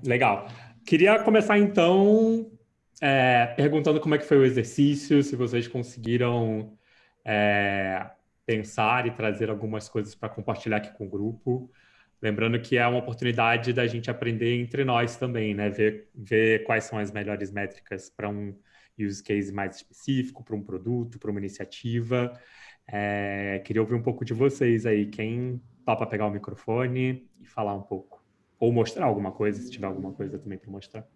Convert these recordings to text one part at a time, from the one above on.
Legal. Queria começar, então, perguntando como é que foi o exercício, se vocês conseguiram pensar e trazer algumas coisas para compartilhar aqui com o grupo. Lembrando que é uma oportunidade da gente aprender entre nós também, né? Ver quais são as melhores métricas para um use case mais específico, para um produto, para uma iniciativa. Queria ouvir um pouco de vocês aí. Quem topa pegar o microfone e falar um pouco? Ou mostrar alguma coisa, se tiver alguma coisa também para mostrar.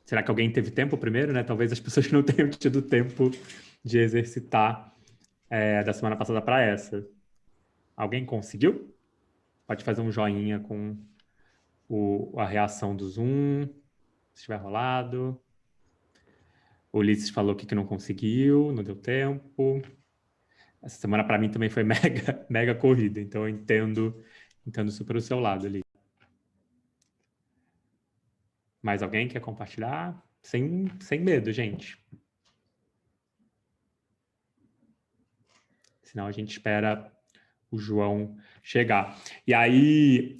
Será que alguém teve tempo primeiro, né? Talvez as pessoas não tenham tido tempo de exercitar da semana passada para essa. Alguém conseguiu? Pode fazer um joinha com a reação do Zoom, se tiver rolado. O Ulisses falou que não conseguiu, não deu tempo. Essa semana para mim também foi mega, mega corrida, então eu entendo super o seu lado ali. Mais alguém quer compartilhar? Sem medo, gente. Senão a gente espera o João chegar. E aí,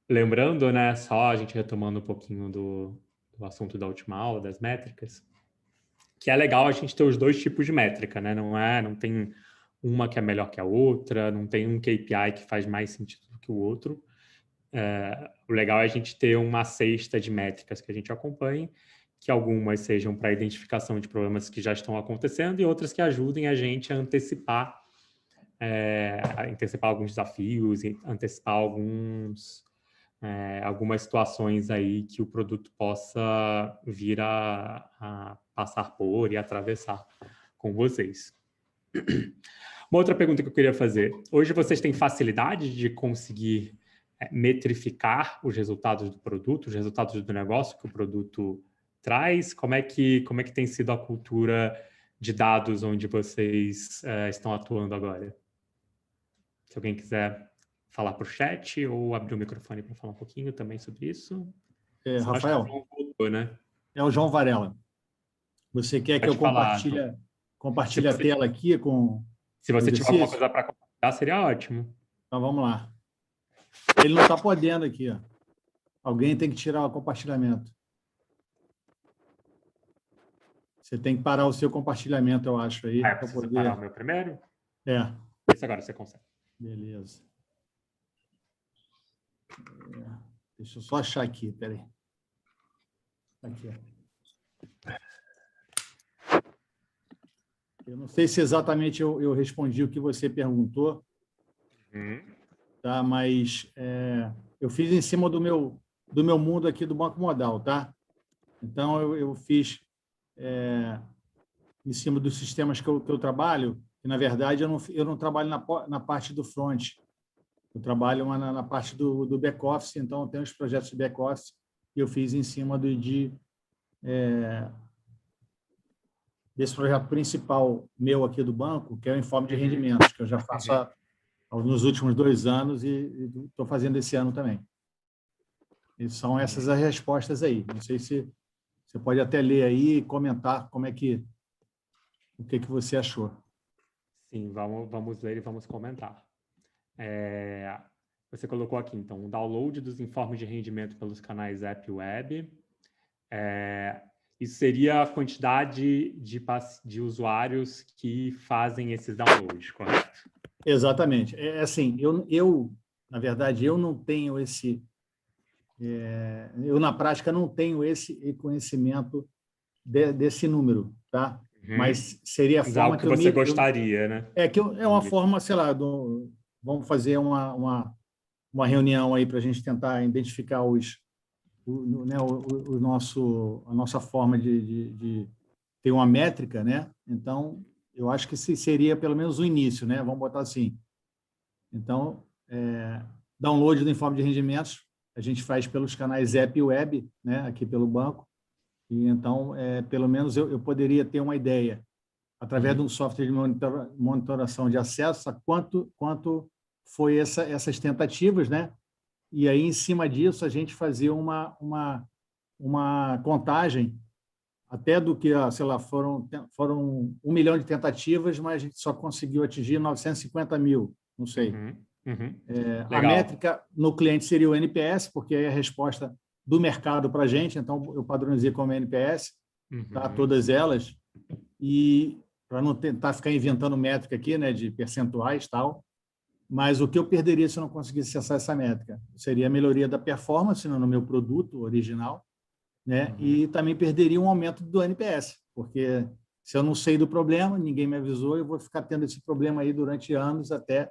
lembrando, né, só a gente retomando um pouquinho do assunto da última aula, das métricas, que é legal a gente ter os dois tipos de métrica, né? Não tem uma que é melhor que a outra, não tem um KPI que faz mais sentido do que o outro. O legal é a gente ter uma cesta de métricas que a gente acompanhe, que algumas sejam para identificação de problemas que já estão acontecendo e outras que ajudem a gente a antecipar alguns desafios, antecipar algumas situações aí que o produto possa vir a passar por e atravessar com vocês. Uma outra pergunta que eu queria fazer. Hoje vocês têm facilidade de conseguir metrificar os resultados do produto, os resultados do negócio que o produto traz? Como é que tem sido a cultura de dados onde vocês estão atuando agora? Se alguém quiser falar para o chat ou abrir o microfone para falar um pouquinho também sobre isso. Rafael, voltou, né? É o João Varela. Você quer que eu compartilhe a tela aqui com... Se você tiver alguma coisa para compartilhar, seria ótimo. Então, vamos lá. Ele não está podendo aqui. Ó. Alguém tem que tirar o compartilhamento. Você tem que parar o seu compartilhamento, eu acho. Aí, eu preciso parar o meu primeiro? Esse agora você consegue. Beleza. Deixa eu só achar aqui, peraí. Aqui. Eu não sei se exatamente eu respondi o que você perguntou, tá? Mas eu fiz em cima do meu mundo aqui do Banco Modal, tá? Então, eu fiz em cima dos sistemas que eu trabalho, e, na verdade, eu não trabalho na parte do front, eu trabalho na parte do back-office, então eu tenho os projetos de back-office que eu fiz em cima desse projeto principal meu aqui do banco, que é o informe de rendimentos, que eu já faço nos últimos 2 anos e estou fazendo esse ano também. E são essas as respostas aí. Não sei se você pode até ler aí e comentar o que você achou. Sim, vamos ler e vamos comentar. Você colocou aqui, então, o download dos informes de rendimento pelos canais app e web. Isso seria a quantidade de usuários que fazem esses downloads, correto? Exatamente. Assim, na verdade, eu não tenho esse... eu, na prática, não tenho esse conhecimento desse número, tá? Mas seria a forma que você gostaria, né? É uma forma, sei lá, vamos fazer uma reunião aí para a gente tentar identificar a nossa forma de ter uma métrica, né? Então, eu acho que seria pelo menos o início, né? Vamos botar assim. Então, download do informe de rendimentos a gente faz pelos canais app e web, né? Aqui pelo banco. E então, pelo menos eu poderia ter uma ideia, através de um software de monitoração de acesso, a quanto foi essas tentativas, né? E aí, em cima disso, a gente fazia uma contagem até do que, sei lá, foram 1 milhão de tentativas, mas a gente só conseguiu atingir 950 mil, não sei. A Legal. métrica no cliente seria o NPS, porque é a resposta do mercado para a gente, então eu padronizei como NPS, tá? Todas elas, e para não tentar ficar inventando métrica aqui, né, de percentuais e tal, mas o que eu perderia se eu não conseguisse acessar essa métrica? Seria a melhoria da performance no meu produto original, né? E também perderia um aumento do NPS, porque se eu não sei do problema, ninguém me avisou, eu vou ficar tendo esse problema aí durante anos até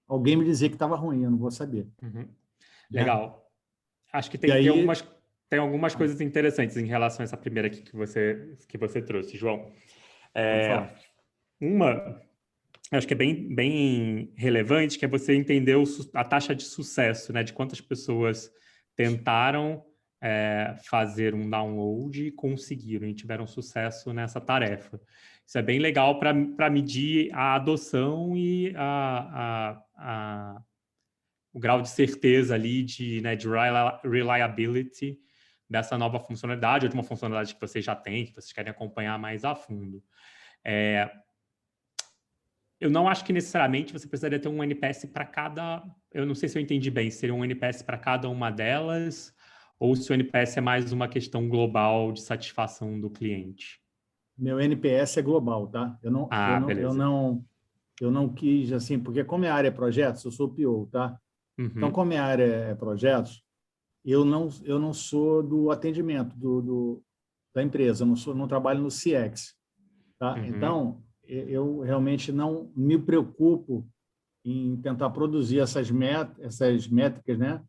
alguém me dizer que estava ruim, eu não vou saber. Né? Legal. Acho que E aí, tem algumas coisas interessantes em relação a essa primeira aqui que você trouxe, João. pode falar. Uma, acho que é bem relevante, que é você entender a taxa de sucesso, né? De quantas pessoas tentaram fazer um download e conseguiram, e tiveram sucesso nessa tarefa. Isso é bem legal para medir a adoção e o grau de certeza ali de reliability dessa nova funcionalidade ou de uma funcionalidade que vocês já têm, que vocês querem acompanhar mais a fundo. Eu não acho que necessariamente você precisaria ter um NPS para cada... Eu não sei se eu entendi bem, seria um NPS para cada uma delas ou se o NPS é mais uma questão global de satisfação do cliente. Meu NPS é global, tá? Beleza. Eu não quis, assim, porque como a área é projetos, eu sou o PO, tá? Então, como a área é projetos, eu não sou do atendimento da empresa, não trabalho no CX, tá? Então, eu realmente não me preocupo em tentar produzir essas métricas, né?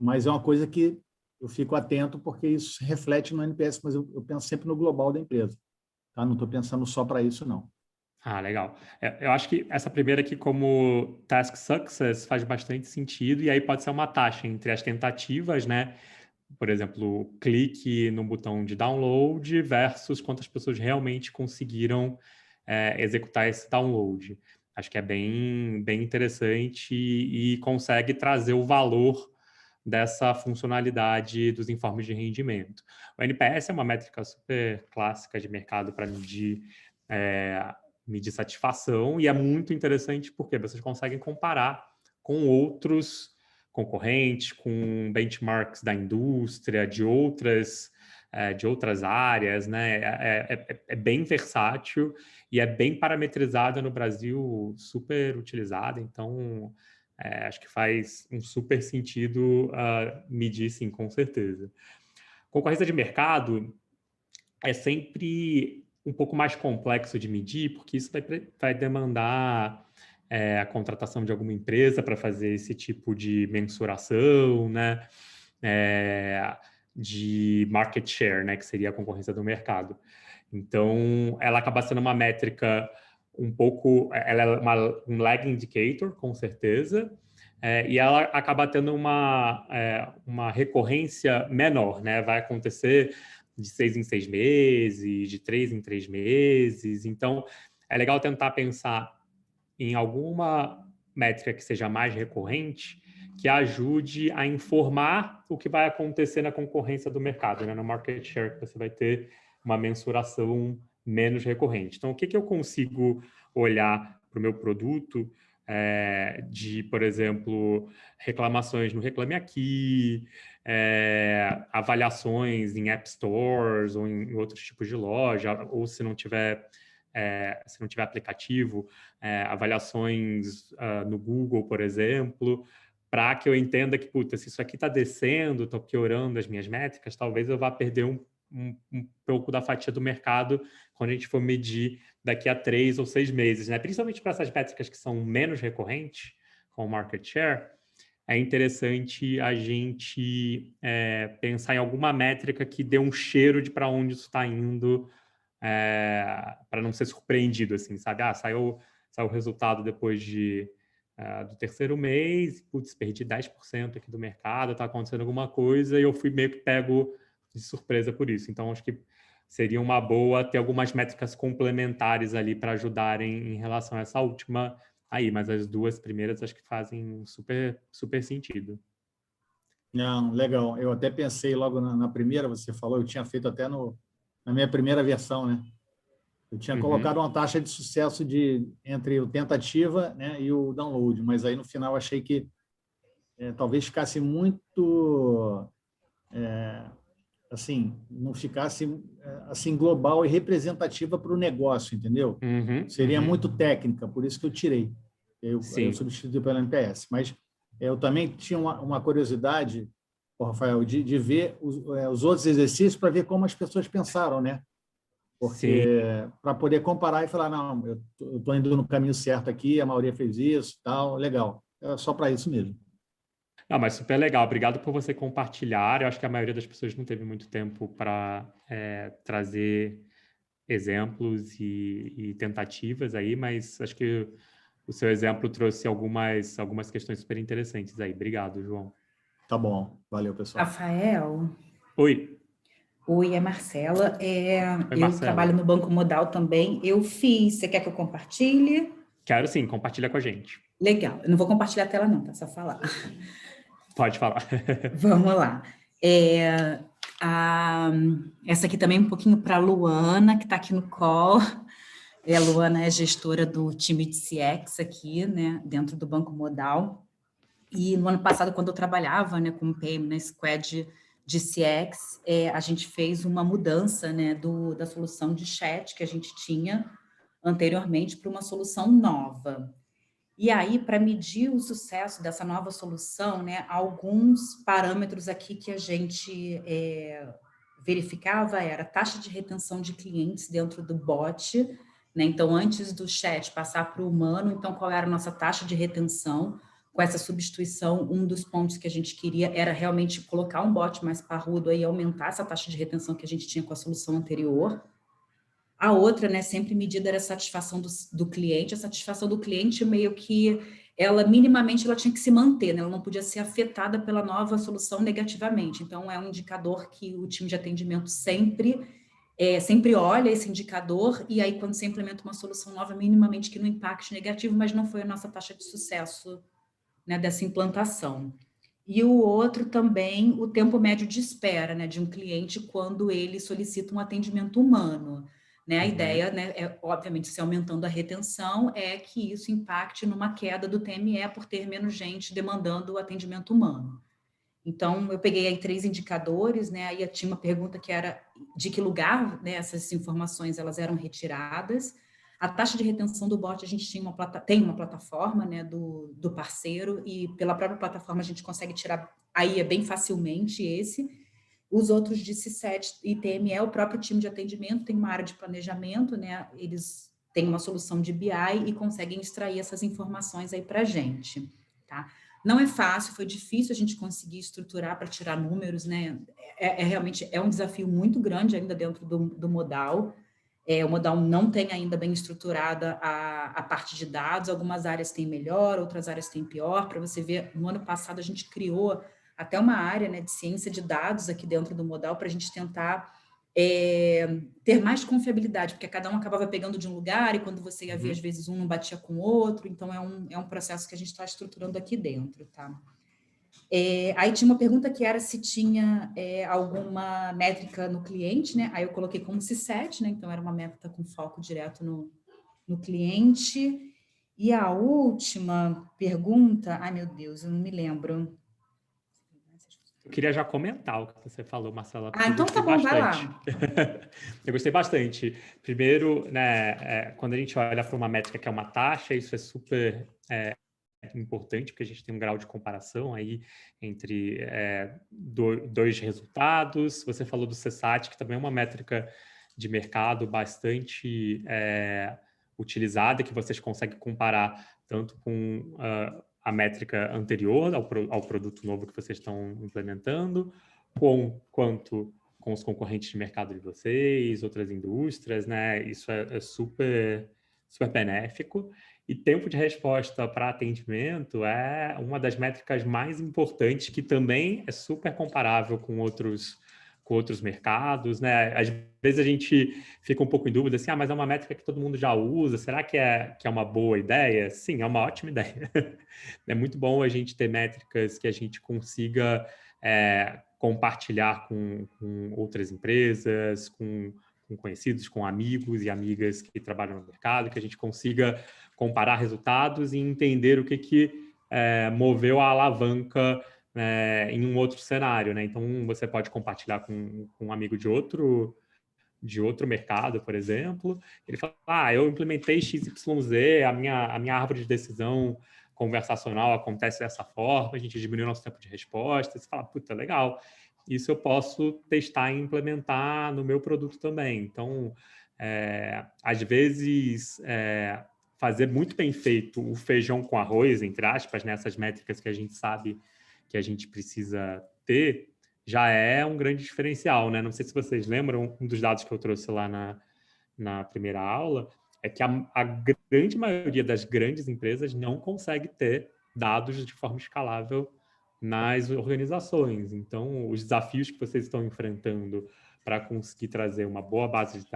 Mas é uma coisa que eu fico atento porque isso reflete no NPS, mas eu penso sempre no global da empresa, tá? Não estou pensando só para isso, não. Legal. Eu acho que essa primeira aqui, como Task Success, faz bastante sentido, e aí pode ser uma taxa entre as tentativas, né? Por exemplo, clique no botão de download versus quantas pessoas realmente conseguiram executar esse download. Acho que é bem interessante e consegue trazer o valor dessa funcionalidade dos informes de rendimento. O NPS é uma métrica super clássica de mercado para medir satisfação, e é muito interessante porque vocês conseguem comparar com outros concorrentes, com benchmarks da indústria, de outras áreas, né? É bem versátil e é bem parametrizada no Brasil, super utilizada, então acho que faz um super sentido medir, sim, com certeza. Concorrência de mercado é sempre um pouco mais complexo de medir, porque isso vai demandar a contratação de alguma empresa para fazer esse tipo de mensuração, né? De market share, né? Que seria a concorrência do mercado. Então, ela acaba sendo uma métrica ela é um lag indicator, com certeza, e ela acaba tendo uma recorrência menor, né? Vai acontecer de 6 em 6 meses, de 3 em 3 meses. Então, é legal tentar pensar em alguma métrica que seja mais recorrente, que ajude a informar o que vai acontecer na concorrência do mercado, né? No market share, que você vai ter uma mensuração menos recorrente. Então, o que eu consigo olhar para o meu produto por exemplo, reclamações no Reclame Aqui, avaliações em App Stores ou em outros tipos de loja, ou se não tiver aplicativo, avaliações no Google, por exemplo, para que eu entenda que, se isso aqui está descendo, estou piorando as minhas métricas, talvez eu vá perder um pouco da fatia do mercado quando a gente for medir daqui a 3 ou 6 meses, né? Principalmente para essas métricas que são menos recorrentes, como market share, é interessante a gente pensar em alguma métrica que dê um cheiro de para onde isso está indo, para não ser surpreendido, assim, sabe? Saiu o resultado depois do terceiro mês, perdi 10% aqui do mercado, está acontecendo alguma coisa, e eu fui meio que pego de surpresa por isso. Então, acho que seria uma boa ter algumas métricas complementares ali para ajudarem em relação a essa última aí, mas as duas primeiras acho que fazem super, super sentido. Não, legal. Eu até pensei logo na primeira, você falou, eu tinha feito até na minha primeira versão, né? Eu tinha Uhum. colocado uma taxa de sucesso entre o tentativa, né, e o download, mas aí no final achei que talvez ficasse muito, assim, não ficasse assim global e representativa para o negócio, entendeu? Uhum, Seria uhum. muito técnica, por isso que eu tirei. Eu Sim, substituí pela NPS. Mas eu também tinha uma curiosidade, Rafael, de ver os outros exercícios para ver como as pessoas pensaram, né? sim. Porque para poder comparar e falar, não, eu estou indo no caminho certo aqui, a maioria fez isso, tal, legal. É só para isso mesmo. Não, mas super legal. Obrigado por você compartilhar. Eu acho que a maioria das pessoas não teve muito tempo para trazer exemplos e tentativas aí, mas acho que o seu exemplo trouxe algumas questões super interessantes aí. Obrigado, João. Tá bom, valeu, pessoal. Rafael, Oi, oi, é Marcela. oi, Eu Marcela. trabalho no Banco Modal também. Você quer que eu compartilhe? Quero sim, compartilha com a gente. Legal, eu não vou compartilhar a tela não, tá? Só falar. Pode falar. Vamos lá. É, essa aqui também um pouquinho para a Luana, que está aqui no call. A Luana é gestora do time de CX aqui, né, dentro do Banco Modal. E no ano passado, quando eu trabalhava, né, como PM na Squad de CX, a gente fez uma mudança, né, da solução de chat que a gente tinha anteriormente para uma solução nova. E aí, para medir o sucesso dessa nova solução, né, alguns parâmetros aqui que a gente verificava era a taxa de retenção de clientes dentro do bot, né? Então, antes do chat passar para o humano, então qual era a nossa taxa de retenção? Com essa substituição, um dos pontos que a gente queria era realmente colocar um bot mais parrudo e aumentar essa taxa de retenção que a gente tinha com a solução anterior. A outra, né, sempre medida era a satisfação do cliente. A satisfação do cliente meio que ela minimamente ela tinha que se manter, né? Ela não podia ser afetada pela nova solução negativamente. Então é um indicador que o time de atendimento sempre olha esse indicador e aí quando você implementa uma solução nova minimamente que não impacte negativo, mas não foi a nossa taxa de sucesso, né, dessa implantação. E o outro também, o tempo médio de espera, né, de um cliente quando ele solicita um atendimento humano. Né? A ideia, né, obviamente, se aumentando a retenção, é que isso impacte numa queda do TME por ter menos gente demandando o atendimento humano. Então, eu peguei aí 3 indicadores, né? Aí tinha uma pergunta que era de que lugar, né, essas informações elas eram retiradas. A taxa de retenção do bot, a gente tem uma plataforma, né, do parceiro, e pela própria plataforma a gente consegue tirar aí bem facilmente esse. Os outros de C7 e TME, o próprio time de atendimento tem uma área de planejamento, né? Eles têm uma solução de BI e conseguem extrair essas informações aí para a gente, tá? Não é fácil, foi difícil a gente conseguir estruturar para tirar números, né? Realmente um desafio muito grande ainda dentro do modal. O modal não tem ainda bem estruturada a parte de dados, algumas áreas têm melhor, outras áreas têm pior. Para você ver, no ano passado a gente criou até uma área, né, de ciência de dados aqui dentro do modal para a gente tentar ter mais confiabilidade, porque cada um acabava pegando de um lugar e quando você ia ver, às vezes um não batia com o outro, então é um processo que a gente está estruturando aqui dentro, tá? Aí tinha uma pergunta que era se tinha alguma métrica no cliente, né? Aí eu coloquei como C7, né? Então era uma métrica com foco direto no cliente. E a última pergunta, ai meu Deus, eu não me lembro. Eu queria já comentar o que você falou, Marcela, porque eu Então tá gostei bom, vai bastante. lá. Eu gostei bastante. Primeiro, né, quando a gente olha para uma métrica que é uma taxa, isso é super importante, porque a gente tem um grau de comparação aí entre dois resultados. Você falou do CSAT, que também é uma métrica de mercado bastante utilizada, que vocês conseguem comparar tanto com a métrica anterior ao produto novo que vocês estão implementando, quanto com os concorrentes de mercado de vocês, outras indústrias, né? Isso é super, super benéfico. E tempo de resposta para atendimento é uma das métricas mais importantes, que também é super comparável com outros mercados, né? Às vezes a gente fica um pouco em dúvida, assim, mas é uma métrica que todo mundo já usa, será que é uma boa ideia? Sim, é uma ótima ideia. É muito bom a gente ter métricas que a gente consiga compartilhar com outras empresas, com conhecidos, com amigos e amigas que trabalham no mercado, que a gente consiga comparar resultados e entender o que moveu a alavanca em um outro cenário, né? Então, você pode compartilhar com um amigo de outro mercado, por exemplo. Ele fala, eu implementei XYZ, a minha árvore de decisão conversacional acontece dessa forma, a gente diminuiu nosso tempo de resposta. Você fala, puta, legal. Isso eu posso testar e implementar no meu produto também. Então, às vezes, fazer muito bem feito o feijão com arroz, entre aspas, nessas métricas que a gente sabe que a gente precisa ter, já é um grande diferencial, né? Não sei se vocês lembram, um dos dados que eu trouxe lá na primeira aula é que a grande maioria das grandes empresas não consegue ter dados de forma escalável nas organizações. Então, os desafios que vocês estão enfrentando para conseguir trazer uma boa base de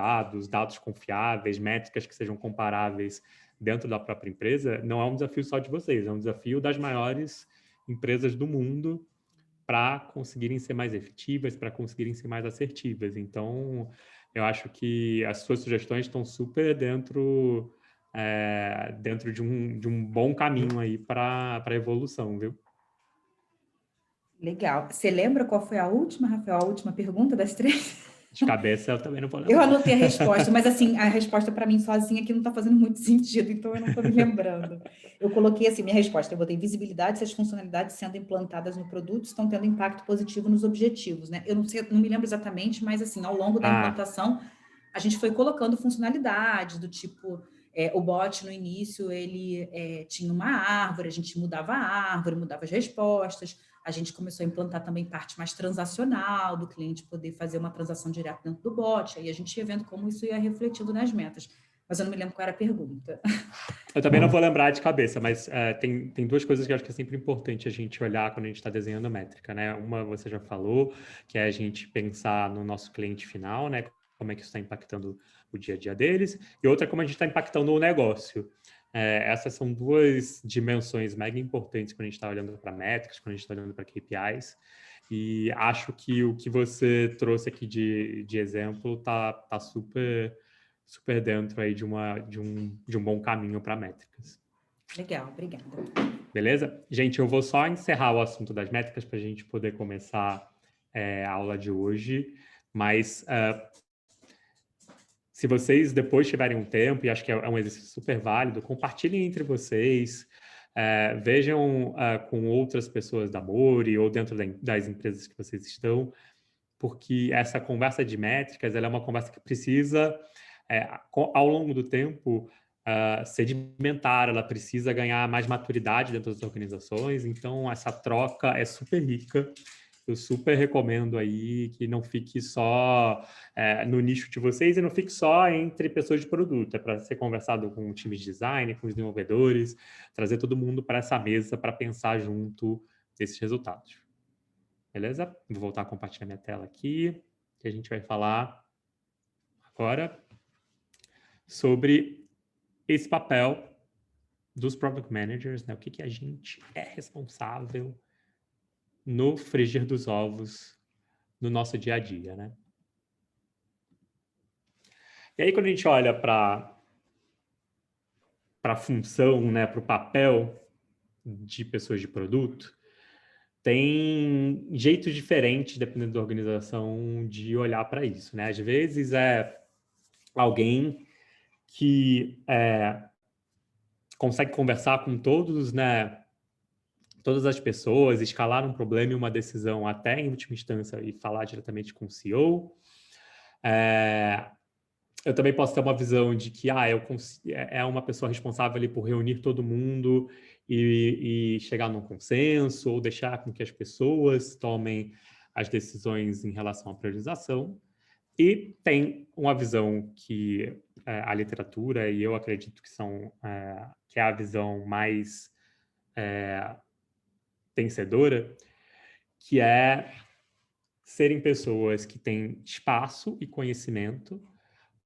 dados confiáveis, métricas que sejam comparáveis dentro da própria empresa, não é um desafio só de vocês, é um desafio das maiores empresas do mundo para conseguirem ser mais efetivas, para conseguirem ser mais assertivas. Então, eu acho que as suas sugestões estão super dentro de um bom caminho aí para a evolução, viu? Legal. Você lembra qual foi a última, Rafael? A última pergunta das 3? De cabeça, eu também não vou lembrar. Eu anotei a resposta, mas assim, a resposta para mim sozinha aqui não está fazendo muito sentido, então eu não estou me lembrando. Eu coloquei assim, minha resposta, eu botei visibilidade se as funcionalidades sendo implantadas no produto estão tendo impacto positivo nos objetivos, né? Eu não sei, não me lembro exatamente, mas assim, ao longo da implantação, a gente foi colocando funcionalidades do tipo, o bot no início, ele tinha uma árvore, a gente mudava a árvore, mudava as respostas. A gente começou a implantar também parte mais transacional, do cliente poder fazer uma transação direto dentro do bot, aí a gente ia vendo como isso ia refletindo nas metas. Mas eu não me lembro qual era a pergunta. Eu também não vou lembrar de cabeça, mas tem duas coisas que eu acho que é sempre importante a gente olhar quando a gente está desenhando métrica, né? Uma você já falou, que é a gente pensar no nosso cliente final, né? Como é que isso está impactando o dia a dia deles, e outra é como a gente está impactando o negócio. Essas são duas dimensões mega importantes quando a gente está olhando para métricas, quando a gente está olhando para KPIs, e acho que o que você trouxe aqui de exemplo tá super dentro aí de um bom caminho para métricas. Legal, obrigada. Beleza? Gente, eu vou só encerrar o assunto das métricas para a gente poder começar a aula de hoje, mas se vocês depois tiverem um tempo, e acho que é um exercício super válido, compartilhem entre vocês, vejam com outras pessoas da Mori ou dentro das empresas que vocês estão, porque essa conversa de métricas ela é uma conversa que precisa, ao longo do tempo, sedimentar, ela precisa ganhar mais maturidade dentro das organizações, então essa troca é super rica. Eu super recomendo aí que não fique só no nicho de vocês e não fique só entre pessoas de produto. É para ser conversado com o time de design, com os desenvolvedores, trazer todo mundo para essa mesa para pensar junto desses resultados. Beleza? Vou voltar a compartilhar minha tela aqui, que a gente vai falar agora sobre esse papel dos Product Managers, né? O que a gente é responsável no frigir dos ovos no nosso dia a dia, né? E aí, quando a gente olha para a função, né, para o papel de pessoas de produto, tem jeitos diferentes, dependendo da organização, de olhar para isso, né? Às vezes é alguém que consegue conversar com todos, né, todas as pessoas, escalar um problema e uma decisão até em última instância e falar diretamente com o CEO. Eu também posso ter uma visão de que é uma pessoa responsável ali por reunir todo mundo e chegar num consenso ou deixar com que as pessoas tomem as decisões em relação à priorização. E tem uma visão que a literatura, e eu acredito que é a visão mais vencedora, que é serem pessoas que têm espaço e conhecimento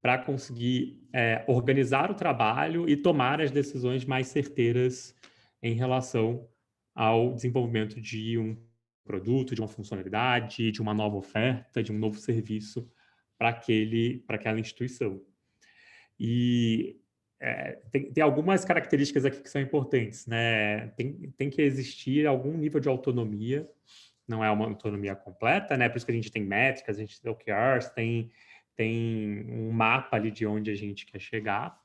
para conseguir organizar o trabalho e tomar as decisões mais certeiras em relação ao desenvolvimento de um produto, de uma funcionalidade, de uma nova oferta, de um novo serviço para aquela instituição. E tem algumas características aqui que são importantes, né? Tem que existir algum nível de autonomia, não é uma autonomia completa, né? Por isso que a gente tem métricas, a gente tem OKRs, tem um mapa ali de onde a gente quer chegar.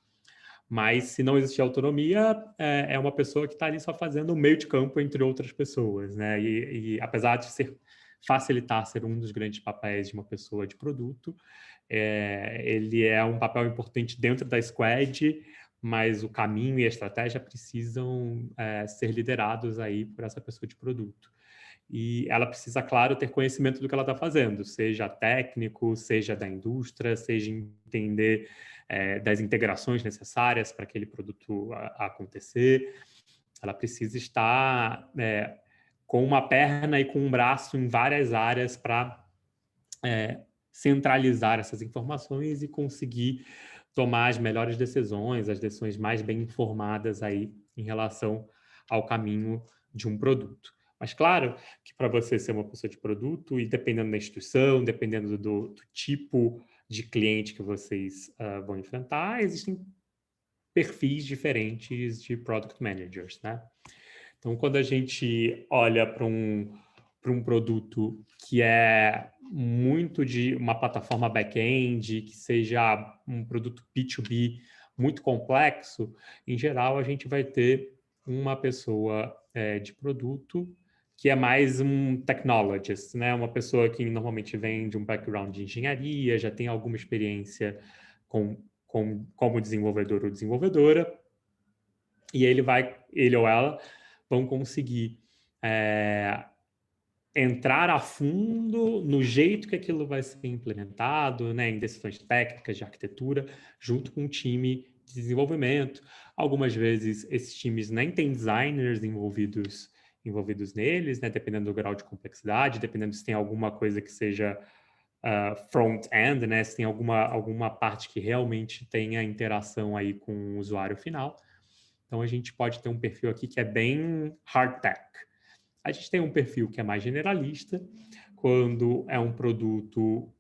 Mas se não existir autonomia, é uma pessoa que está ali só fazendo um meio de campo entre outras pessoas, né? E apesar de facilitar ser um dos grandes papéis de uma pessoa de produto, ele é um papel importante dentro da squad, mas o caminho e a estratégia precisam ser liderados aí por essa pessoa de produto. E ela precisa, claro, ter conhecimento do que ela está fazendo, seja técnico, seja da indústria, seja entender das integrações necessárias para aquele produto acontecer. Ela precisa estar com uma perna e com um braço em várias áreas para centralizar essas informações e conseguir tomar as melhores decisões, as decisões mais bem informadas aí em relação ao caminho de um produto. Mas claro que para você ser uma pessoa de produto, e dependendo da instituição, dependendo do tipo de cliente que vocês vão enfrentar, existem perfis diferentes de product managers, né? Então, quando a gente olha para um produto que é muito de uma plataforma back-end, que seja um produto B2B muito complexo, em geral, a gente vai ter uma pessoa de produto que é mais um technologist, né? Uma pessoa que normalmente vem de um background de engenharia, já tem alguma experiência como desenvolvedor ou desenvolvedora, e ele ou ela vão conseguir entrar a fundo no jeito que aquilo vai ser implementado, né, em decisões técnicas de arquitetura, junto com um time de desenvolvimento. Algumas vezes esses times nem têm designers envolvidos neles, né, dependendo do grau de complexidade, dependendo se tem alguma coisa que seja front-end, né, se tem alguma parte que realmente tenha interação aí com o usuário final. Então, a gente pode ter um perfil aqui que é bem hard tech. A gente tem um perfil que é mais generalista, quando é um produto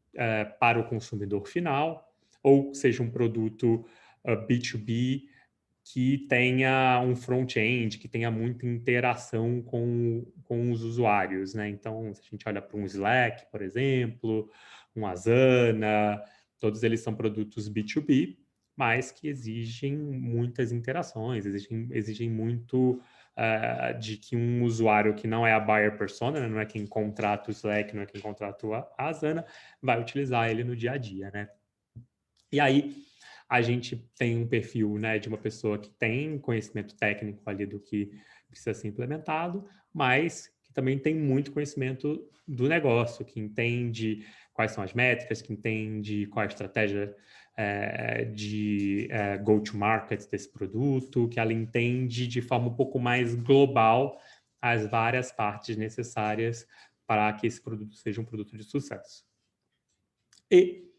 para o consumidor final, ou seja um produto B2B que tenha um front-end, que tenha muita interação com os usuários, né? Então, se a gente olha para um Slack, por exemplo, um Asana, todos eles são produtos B2B, mas que exigem muitas interações, exigem muito de que um usuário que não é a buyer persona, né, não é quem contrata o Slack, não é quem contrata a Asana, vai utilizar ele no dia a dia, né? E aí a gente tem um perfil, né, de uma pessoa que tem conhecimento técnico ali do que precisa ser implementado, mas que também tem muito conhecimento do negócio, que entende quais são as métricas, que entende qual é a estratégia de go-to-market desse produto, que ela entende de forma um pouco mais global as várias partes necessárias para que esse produto seja um produto de sucesso. E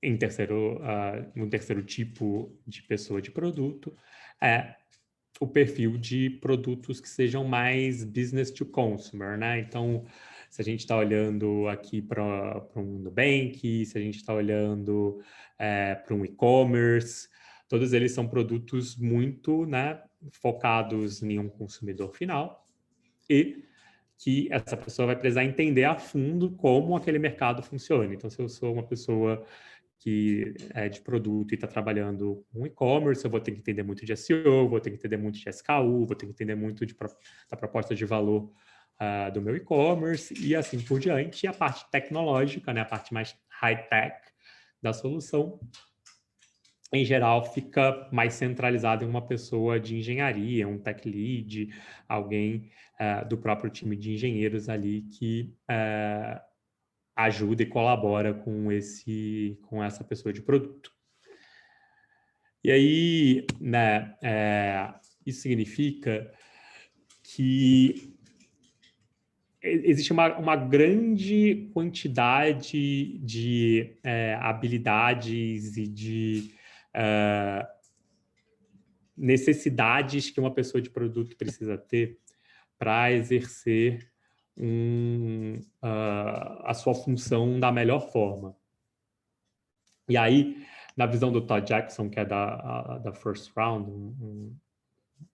um terceiro tipo de pessoa de produto é o perfil de produtos que sejam mais business to consumer, né? Então, se a gente está olhando aqui para um Nubank, se a gente está olhando para um e-commerce, todos eles são produtos muito, né, focados em um consumidor final e que essa pessoa vai precisar entender a fundo como aquele mercado funciona. Então, se eu sou uma pessoa que é de produto e está trabalhando com e-commerce, eu vou ter que entender muito de SEO, vou ter que entender muito de SKU, vou ter que entender muito da proposta de valor do meu e-commerce e assim por diante. E a parte tecnológica, né, a parte mais high-tech da solução, em geral, fica mais centralizada em uma pessoa de engenharia, um tech lead, alguém do próprio time de engenheiros ali que ajuda e colabora com essa pessoa de produto. E aí, né, isso significa que existe uma grande quantidade de habilidades e de necessidades que uma pessoa de produto precisa ter para exercer a sua função da melhor forma. E aí, na visão do Todd Jackson, que é da First Round, um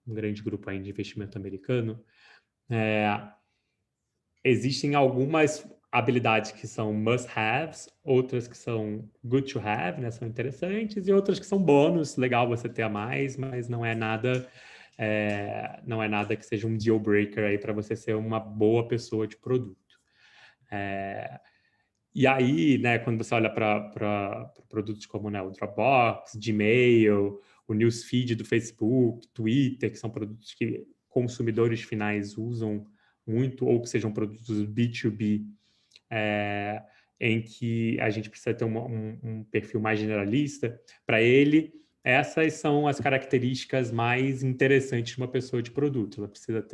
grande grupo aí de investimento americano, existem algumas habilidades que são must-haves, outras que são good to have, né, são interessantes, e outras que são bônus, legal você ter a mais, mas não é nada que seja um deal breaker aí para você ser uma boa pessoa de produto. E aí, né, quando você olha para produtos como, né, o Dropbox, Gmail, o Newsfeed do Facebook, Twitter, que são produtos que consumidores finais usam muito, ou que sejam produtos B2B, em que a gente precisa ter um perfil mais generalista, para ele, essas são as características mais interessantes de uma pessoa de produto. Ela precisa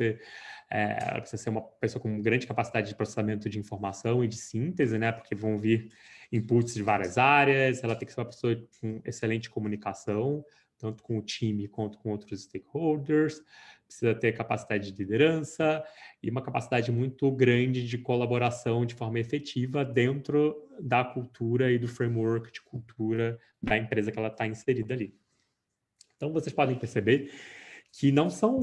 ser uma pessoa com grande capacidade de processamento de informação e de síntese, né? Porque vão vir inputs de várias áreas. Ela tem que ser uma pessoa com excelente comunicação, tanto com o time quanto com outros stakeholders. Precisa ter capacidade de liderança e uma capacidade muito grande de colaboração de forma efetiva dentro da cultura e do framework de cultura da empresa que ela está inserida ali. Então, vocês podem perceber que não são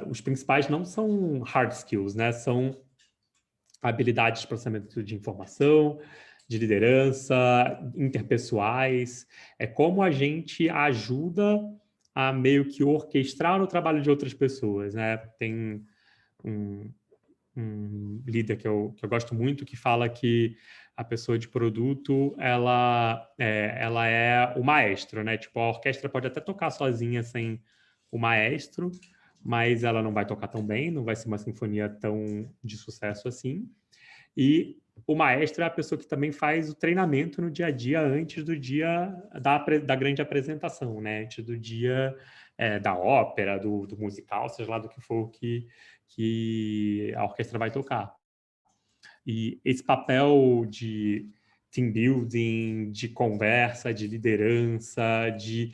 os principais não são hard skills, né? São habilidades de processamento de informação, de liderança, interpessoais. É como a gente ajuda a meio que orquestrar o trabalho de outras pessoas, né? Tem um líder que eu gosto muito que fala que a pessoa de produto ela é o maestro, né? Tipo, a orquestra pode até tocar sozinha sem o maestro, mas ela não vai tocar tão bem, não vai ser uma sinfonia tão de sucesso assim. E o maestro é a pessoa que também faz o treinamento no dia a dia antes do dia da grande apresentação, né? Antes do dia da ópera, do musical, seja lá do que for que a orquestra vai tocar. E esse papel de team building, de conversa, de liderança, de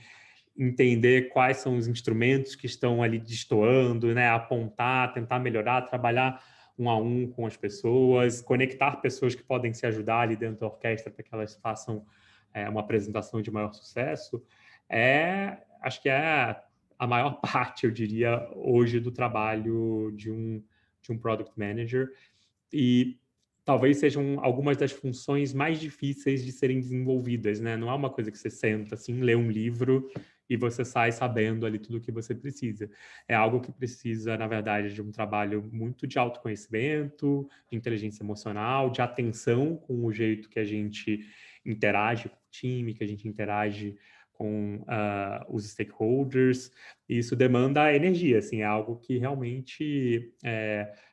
entender quais são os instrumentos que estão ali destoando, né? Apontar, tentar melhorar, trabalhar um a um com as pessoas, conectar pessoas que podem se ajudar ali dentro da orquestra para que elas façam uma apresentação de maior sucesso, acho que é a maior parte, eu diria, hoje do trabalho de um product manager, e talvez sejam algumas das funções mais difíceis de serem desenvolvidas, né? Não é uma coisa que você senta, assim, lê um livro e você sai sabendo ali tudo o que você precisa. É algo que precisa, na verdade, de um trabalho muito de autoconhecimento, de inteligência emocional, de atenção com o jeito que a gente interage com o time, que a gente interage com os stakeholders. E isso demanda energia, assim, é algo que realmente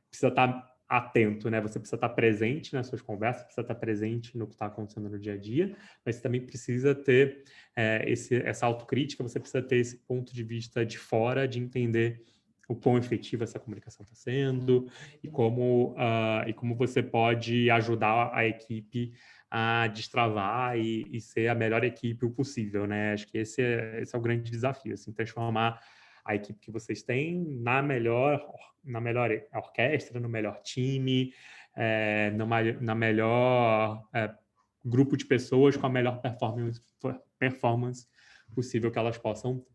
precisa estar atento, né? Você precisa estar presente nas suas conversas, precisa estar presente no que está acontecendo no dia a dia, mas você também precisa ter essa autocrítica, você precisa ter esse ponto de vista de fora, de entender o quão efetiva essa comunicação está sendo e como você pode ajudar a equipe a destravar e ser a melhor equipe possível, né? Acho que esse é o grande desafio, assim, transformar a equipe que vocês têm na melhor orquestra, no melhor time, na melhor grupo de pessoas com a melhor performance possível que elas possam ter.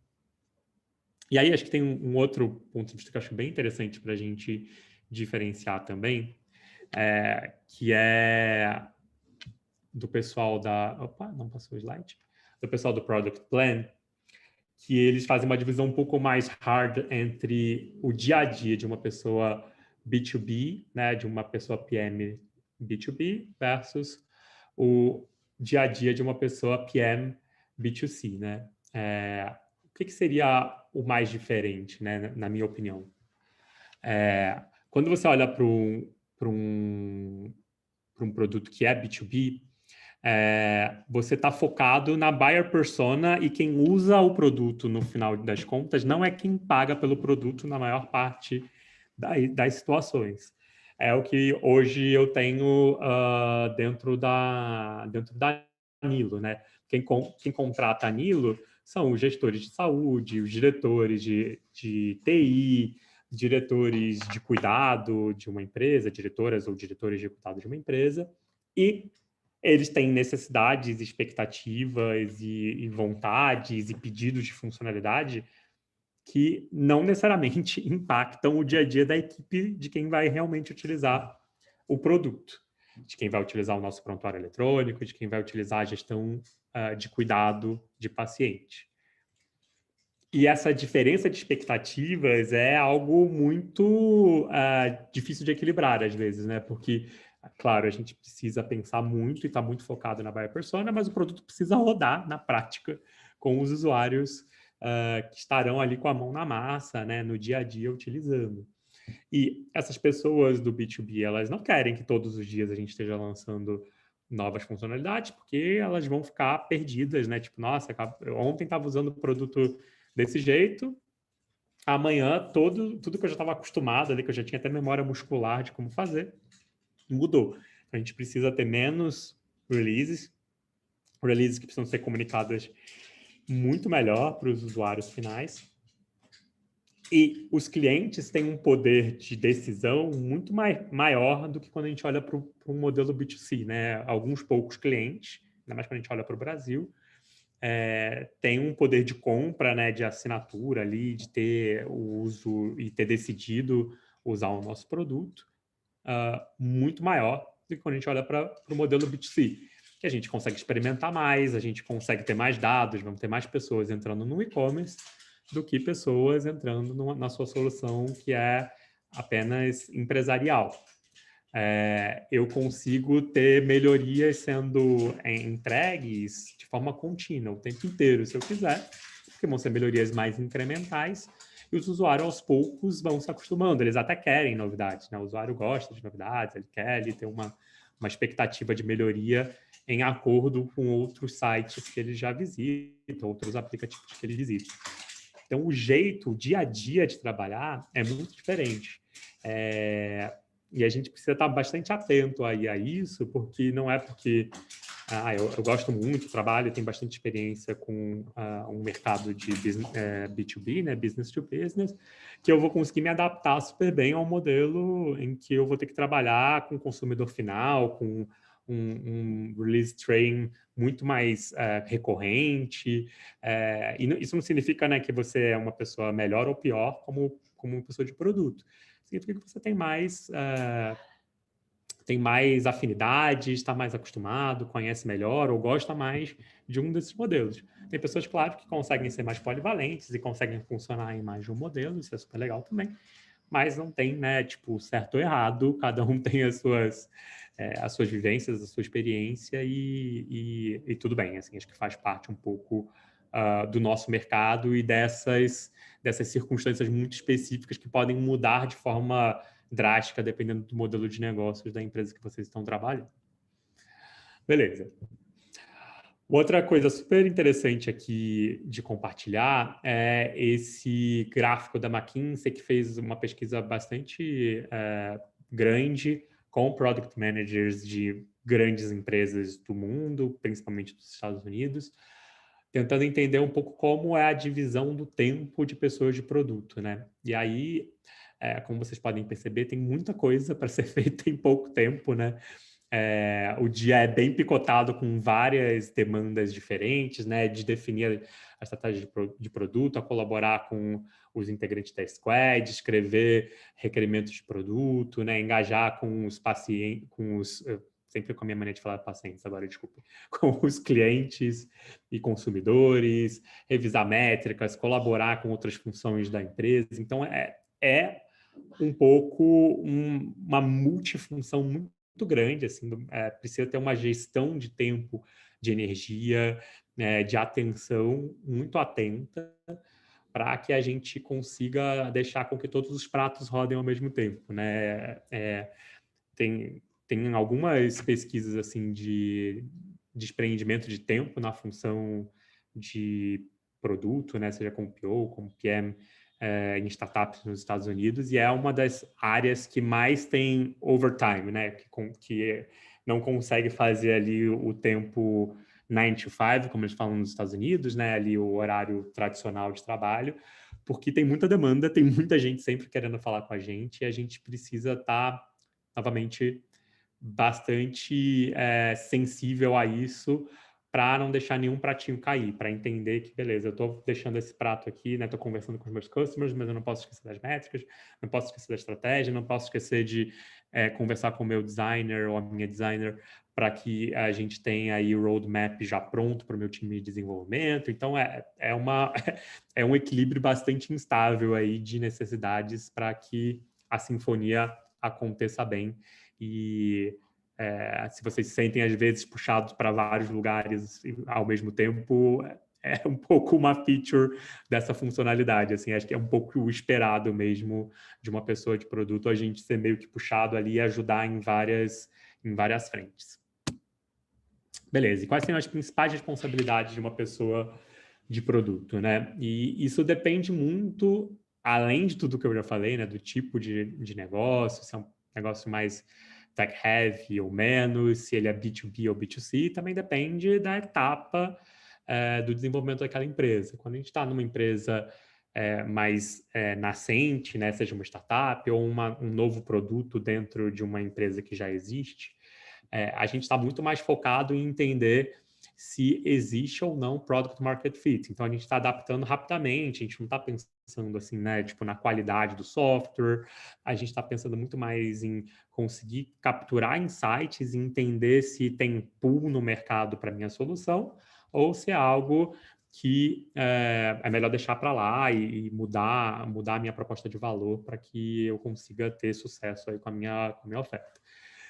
E aí acho que tem um outro ponto de vista que eu acho bem interessante para a gente diferenciar também, que é do pessoal Opa, não passou o slide. Do pessoal do Product Plan, que eles fazem uma divisão um pouco mais hard entre o dia a dia de uma pessoa B2B, né, de uma pessoa PM B2B, versus o dia a dia de uma pessoa PM B2C, né? O que seria o mais diferente, né, na minha opinião? Quando você olha para um produto que é B2B, você está focado na buyer persona e quem usa o produto no final das contas não é quem paga pelo produto na maior parte das situações. É o que hoje eu tenho dentro da Nilo, né? Quem contrata a Nilo são os gestores de saúde, os diretores de TI, diretores de cuidado de uma empresa, diretoras ou diretores de cuidado de uma empresa, e eles têm necessidades, expectativas e vontades e pedidos de funcionalidade que não necessariamente impactam o dia a dia da equipe de quem vai realmente utilizar o produto, de quem vai utilizar o nosso prontuário eletrônico, de quem vai utilizar a gestão de cuidado de paciente. E essa diferença de expectativas é algo muito difícil de equilibrar, às vezes, né? Porque, claro, a gente precisa pensar muito e está muito focado na buyer persona, mas o produto precisa rodar na prática com os usuários que estarão ali com a mão na massa, né? No dia a dia, utilizando. E essas pessoas do B2B, elas não querem que todos os dias a gente esteja lançando novas funcionalidades, porque elas vão ficar perdidas, né? Tipo, nossa, ontem estava usando o produto desse jeito, amanhã tudo que eu já estava acostumado ali, que eu já tinha até memória muscular de como fazer, mudou. A gente precisa ter menos releases que precisam ser comunicadas muito melhor para os usuários finais. E os clientes têm um poder de decisão muito maior do que quando a gente olha para um modelo B2C, né? Alguns poucos clientes, ainda mais quando a gente olha para o Brasil, tem um poder de compra, né, de assinatura ali, de ter o uso e ter decidido usar o nosso produto muito maior do que quando a gente olha para o modelo B2C, que a gente consegue experimentar mais, a gente consegue ter mais dados, vamos ter mais pessoas entrando no e-commerce do que pessoas entrando na sua solução que é apenas empresarial. Eu consigo ter melhorias sendo entregues de forma contínua o tempo inteiro, se eu quiser, porque vão ser melhorias mais incrementais e os usuários, aos poucos, vão se acostumando. Eles até querem novidades, né? O usuário gosta de novidades, ele quer ter uma expectativa de melhoria em acordo com outros sites que ele já visita, outros aplicativos que ele visita. Então, o jeito, o dia a dia de trabalhar é muito diferente. E a gente precisa estar bastante atento a isso, porque não é porque eu gosto muito, trabalho, tenho bastante experiência com um mercado de B2B, né, business to business, que eu vou conseguir me adaptar super bem ao modelo em que eu vou ter que trabalhar com o consumidor final, com um release train muito mais recorrente. E isso não significa, né, que você é uma pessoa melhor ou pior como uma pessoa de produto. Significa que você tem mais afinidade, está mais acostumado, conhece melhor ou gosta mais de um desses modelos. Tem pessoas, claro, que conseguem ser mais polivalentes e conseguem funcionar em mais de um modelo, isso é super legal também, mas não tem, né, tipo, certo ou errado, cada um tem as suas vivências, a sua experiência e tudo bem, assim, acho que faz parte um pouco do nosso mercado e dessas circunstâncias muito específicas que podem mudar de forma drástica dependendo do modelo de negócios da empresa que vocês estão trabalhando. Beleza. Outra coisa super interessante aqui de compartilhar é esse gráfico da McKinsey, que fez uma pesquisa bastante grande com product managers de grandes empresas do mundo, principalmente dos Estados Unidos, tentando entender um pouco como é a divisão do tempo de pessoas de produto, né? E aí, como vocês podem perceber, tem muita coisa para ser feita em pouco tempo, né? O dia é bem picotado com várias demandas diferentes, né? De definir a estratégia de produto, a colaborar com os integrantes da squad, escrever requerimentos de produto, né? Engajar com os pacientes, sempre com a minha mania de falar pacientes agora, desculpe, com os clientes e consumidores, revisar métricas, colaborar com outras funções da empresa. Então, é um pouco uma multifunção muito grande, assim, precisa ter uma gestão de tempo, de energia, de atenção muito atenta para que a gente consiga deixar com que todos os pratos rodem ao mesmo tempo, né? Tem algumas pesquisas assim de desprendimento de tempo na função de produto, né? Seja como PO, como PM, em startups nos Estados Unidos, e é uma das áreas que mais tem overtime, né? Que não consegue fazer ali o tempo 9 to 5, como eles falam nos Estados Unidos, né? Ali o horário tradicional de trabalho, porque tem muita demanda, tem muita gente sempre querendo falar com a gente, e a gente precisa estar, novamente, bastante sensível a isso, para não deixar nenhum pratinho cair, para entender que, beleza, eu estou deixando esse prato aqui, né? Estou conversando com os meus customers, mas eu não posso esquecer das métricas, não posso esquecer da estratégia, não posso esquecer de conversar com o meu designer ou a minha designer para que a gente tenha aí o roadmap já pronto para o meu time de desenvolvimento. Então, é um equilíbrio bastante instável aí de necessidades para que a sinfonia aconteça bem. E se vocês se sentem, às vezes, puxados para vários lugares ao mesmo tempo, é um pouco uma feature dessa funcionalidade. Assim, acho que é um pouco o esperado mesmo de uma pessoa de produto, a gente ser meio que puxado ali e ajudar em várias frentes. Beleza, e quais são as principais responsabilidades de uma pessoa de produto, né? E isso depende muito, além de tudo que eu já falei, né? Do tipo de negócio, se é um negócio mais tech-heavy ou menos, se ele é B2B ou B2C, também depende da etapa do desenvolvimento daquela empresa. Quando a gente está numa empresa mais nascente, né, seja uma startup ou um novo produto dentro de uma empresa que já existe, a gente está muito mais focado em entender se existe ou não product market fit. Então, a gente está adaptando rapidamente, a gente não está pensando assim, né, tipo, na qualidade do software, a gente está pensando muito mais em conseguir capturar insights e entender se tem pull no mercado para minha solução ou se é algo que é melhor deixar para lá e mudar a minha proposta de valor para que eu consiga ter sucesso aí com a minha oferta.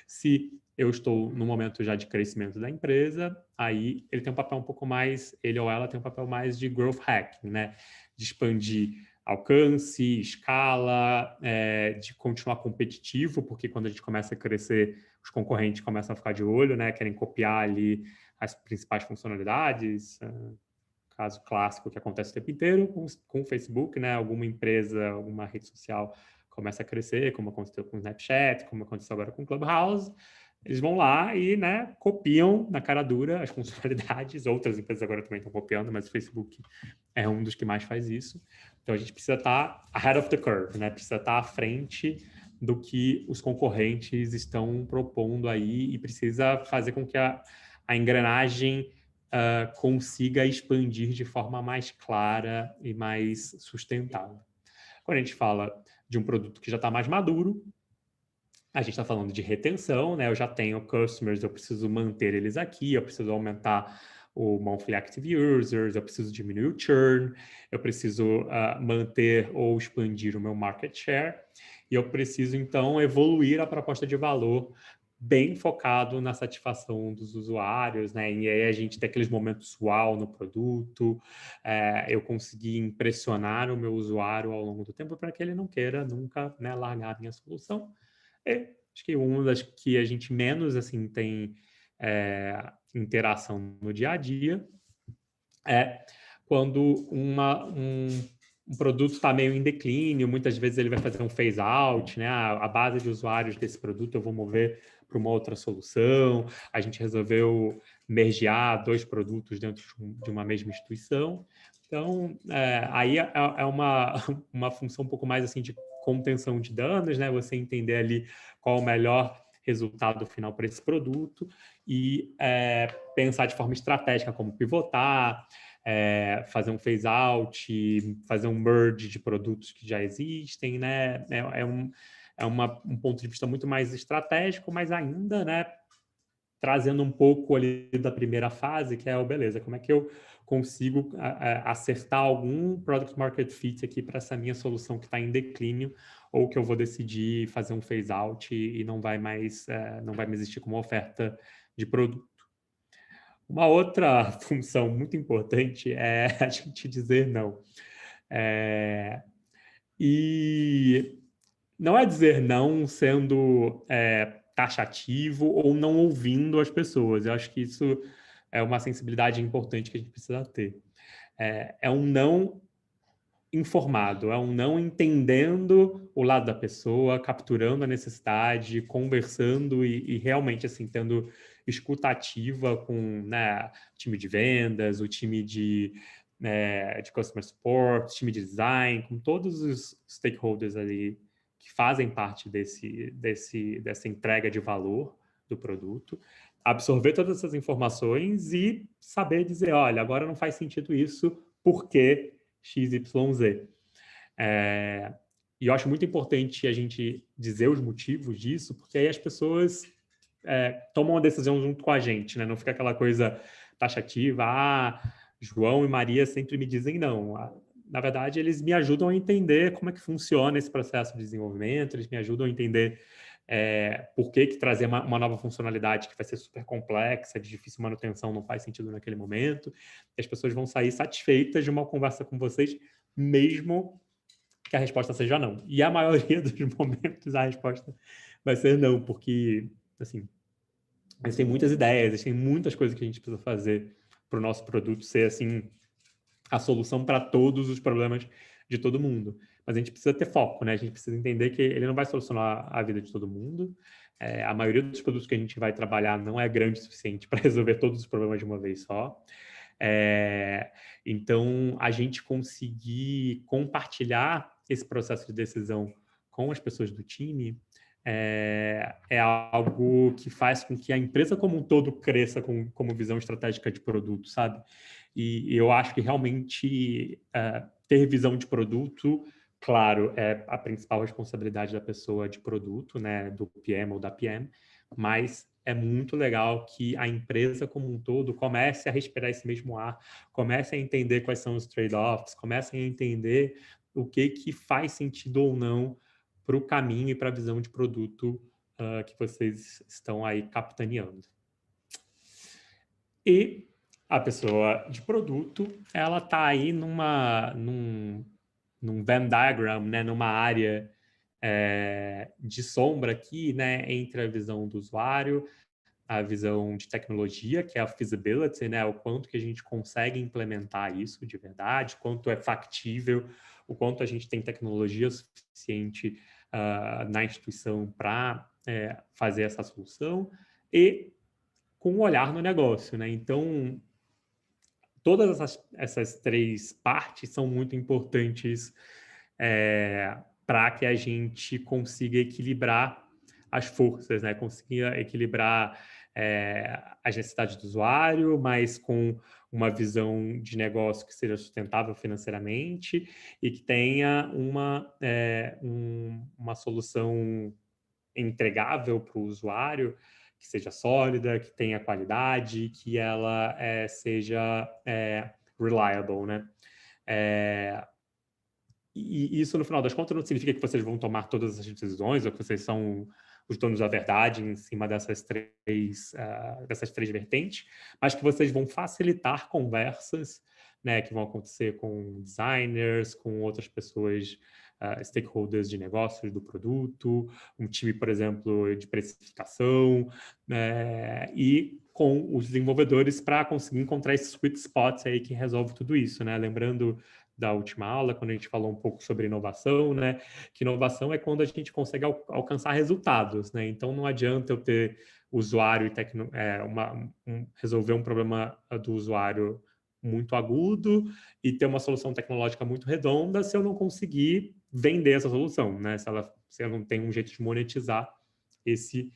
Se eu estou no momento já de crescimento da empresa, aí ele tem um papel um pouco mais, ele ou ela tem um papel mais de growth hacking, né? De expandir alcance, escala, de continuar competitivo, porque quando a gente começa a crescer, os concorrentes começam a ficar de olho, né? Querem copiar ali as principais funcionalidades, caso clássico que acontece o tempo inteiro com o Facebook, né? Alguma empresa, alguma rede social começa a crescer, como aconteceu com o Snapchat, como aconteceu agora com o Clubhouse, eles vão lá e, né, copiam na cara dura as funcionalidades. Outras empresas agora também estão copiando, mas o Facebook é um dos que mais faz isso. Então, a gente precisa estar ahead of the curve, né? Precisa estar à frente do que os concorrentes estão propondo aí e precisa fazer com que a engrenagem consiga expandir de forma mais clara e mais sustentável. Quando a gente fala de um produto que já está mais maduro, a gente está falando de retenção, né? Eu já tenho customers, eu preciso manter eles aqui, eu preciso aumentar o monthly active users, eu preciso diminuir o churn, eu preciso manter ou expandir o meu market share, e eu preciso, então, evoluir a proposta de valor bem focado na satisfação dos usuários, né? E aí a gente tem aqueles momentos uau no produto, eu conseguir impressionar o meu usuário ao longo do tempo para que ele não queira nunca, né, largar a minha solução. Acho que uma das que a gente menos assim tem interação no dia a dia é quando um produto está meio em declínio, muitas vezes ele vai fazer um phase out, né? A base de usuários desse produto eu vou mover para uma outra solução, a gente resolveu mergear 2 produtos dentro de uma mesma instituição. Então, aí é uma função um pouco mais assim de contenção de danos, né? Você entender ali qual o melhor resultado final para esse produto e pensar de forma estratégica como pivotar, fazer um phase out, fazer um merge de produtos que já existem, né? Um ponto de vista muito mais estratégico, mas ainda, né, trazendo um pouco ali da primeira fase, que é beleza, como é que eu consigo acertar algum product market fit aqui para essa minha solução que está em declínio, ou que eu vou decidir fazer um phase out e não vai mais existir como oferta de produto. Uma outra função muito importante é a gente dizer não. E não é dizer não sendo taxativo ou não ouvindo as pessoas. Eu acho que isso é uma sensibilidade importante que a gente precisa ter. É um não informado, é um não entendendo o lado da pessoa, capturando a necessidade, conversando e realmente assim tendo escuta ativa com, né, o time de vendas, o time de de customer support, time de design, com todos os stakeholders ali que fazem parte dessa entrega de valor do produto, absorver todas essas informações e saber dizer, olha, agora não faz sentido isso, por que XYZ? E eu acho muito importante a gente dizer os motivos disso, porque aí as pessoas tomam uma decisão junto com a gente, né? Não fica aquela coisa taxativa, João e Maria sempre me dizem não. Na verdade, eles me ajudam a entender como é que funciona esse processo de desenvolvimento, eles me ajudam a entender por que trazer uma nova funcionalidade que vai ser super complexa, de difícil manutenção, não faz sentido naquele momento. E as pessoas vão sair satisfeitas de uma conversa com vocês, mesmo que a resposta seja não. E a maioria dos momentos a resposta vai ser não, porque, assim, existem muitas ideias, existem muitas coisas que a gente precisa fazer para o nosso produto ser, assim, a solução para todos os problemas de todo mundo. Mas a gente precisa ter foco, né? A gente precisa entender que ele não vai solucionar a vida de todo mundo. A maioria dos produtos que a gente vai trabalhar não é grande o suficiente para resolver todos os problemas de uma vez só. Então, a gente conseguir compartilhar esse processo de decisão com as pessoas do time é algo que faz com que a empresa como um todo cresça como visão estratégica de produto, sabe? E eu acho que realmente ter visão de produto, claro, é a principal responsabilidade da pessoa de produto, né, do PM ou da PM, mas é muito legal que a empresa como um todo comece a respirar esse mesmo ar, comece a entender quais são os trade-offs, comece a entender o que faz sentido ou não para o caminho e para a visão de produto que vocês estão aí capitaneando. E a pessoa de produto, ela está aí num Venn diagram, né, numa área de sombra aqui, né, entre a visão do usuário, a visão de tecnologia, que é a feasibility, né, o quanto que a gente consegue implementar isso de verdade, quanto é factível, o quanto a gente tem tecnologia suficiente na instituição para fazer essa solução, e com um olhar no negócio, né? Então, todas essas três partes são muito importantes para que a gente consiga equilibrar as forças, né? Consiga equilibrar as necessidades do usuário, mas com uma visão de negócio que seja sustentável financeiramente e que tenha uma solução entregável para o usuário, que seja sólida, que tenha qualidade, que ela seja reliable, né? E isso, no final das contas, não significa que vocês vão tomar todas as decisões ou que vocês são os donos da verdade em cima dessas três vertentes, mas que vocês vão facilitar conversas, né, que vão acontecer com designers, com outras pessoas, stakeholders de negócios do produto, um time, por exemplo, de precificação, e com os desenvolvedores para conseguir encontrar esse sweet spot aí que resolve tudo isso, né? Lembrando da última aula, quando a gente falou um pouco sobre inovação, né? Que inovação é quando a gente consegue alcançar resultados, né? Então, não adianta eu ter usuário e resolver um problema do usuário muito agudo e ter uma solução tecnológica muito redonda se eu não conseguir vender essa solução, né? Se eu não tenho um jeito de monetizar esse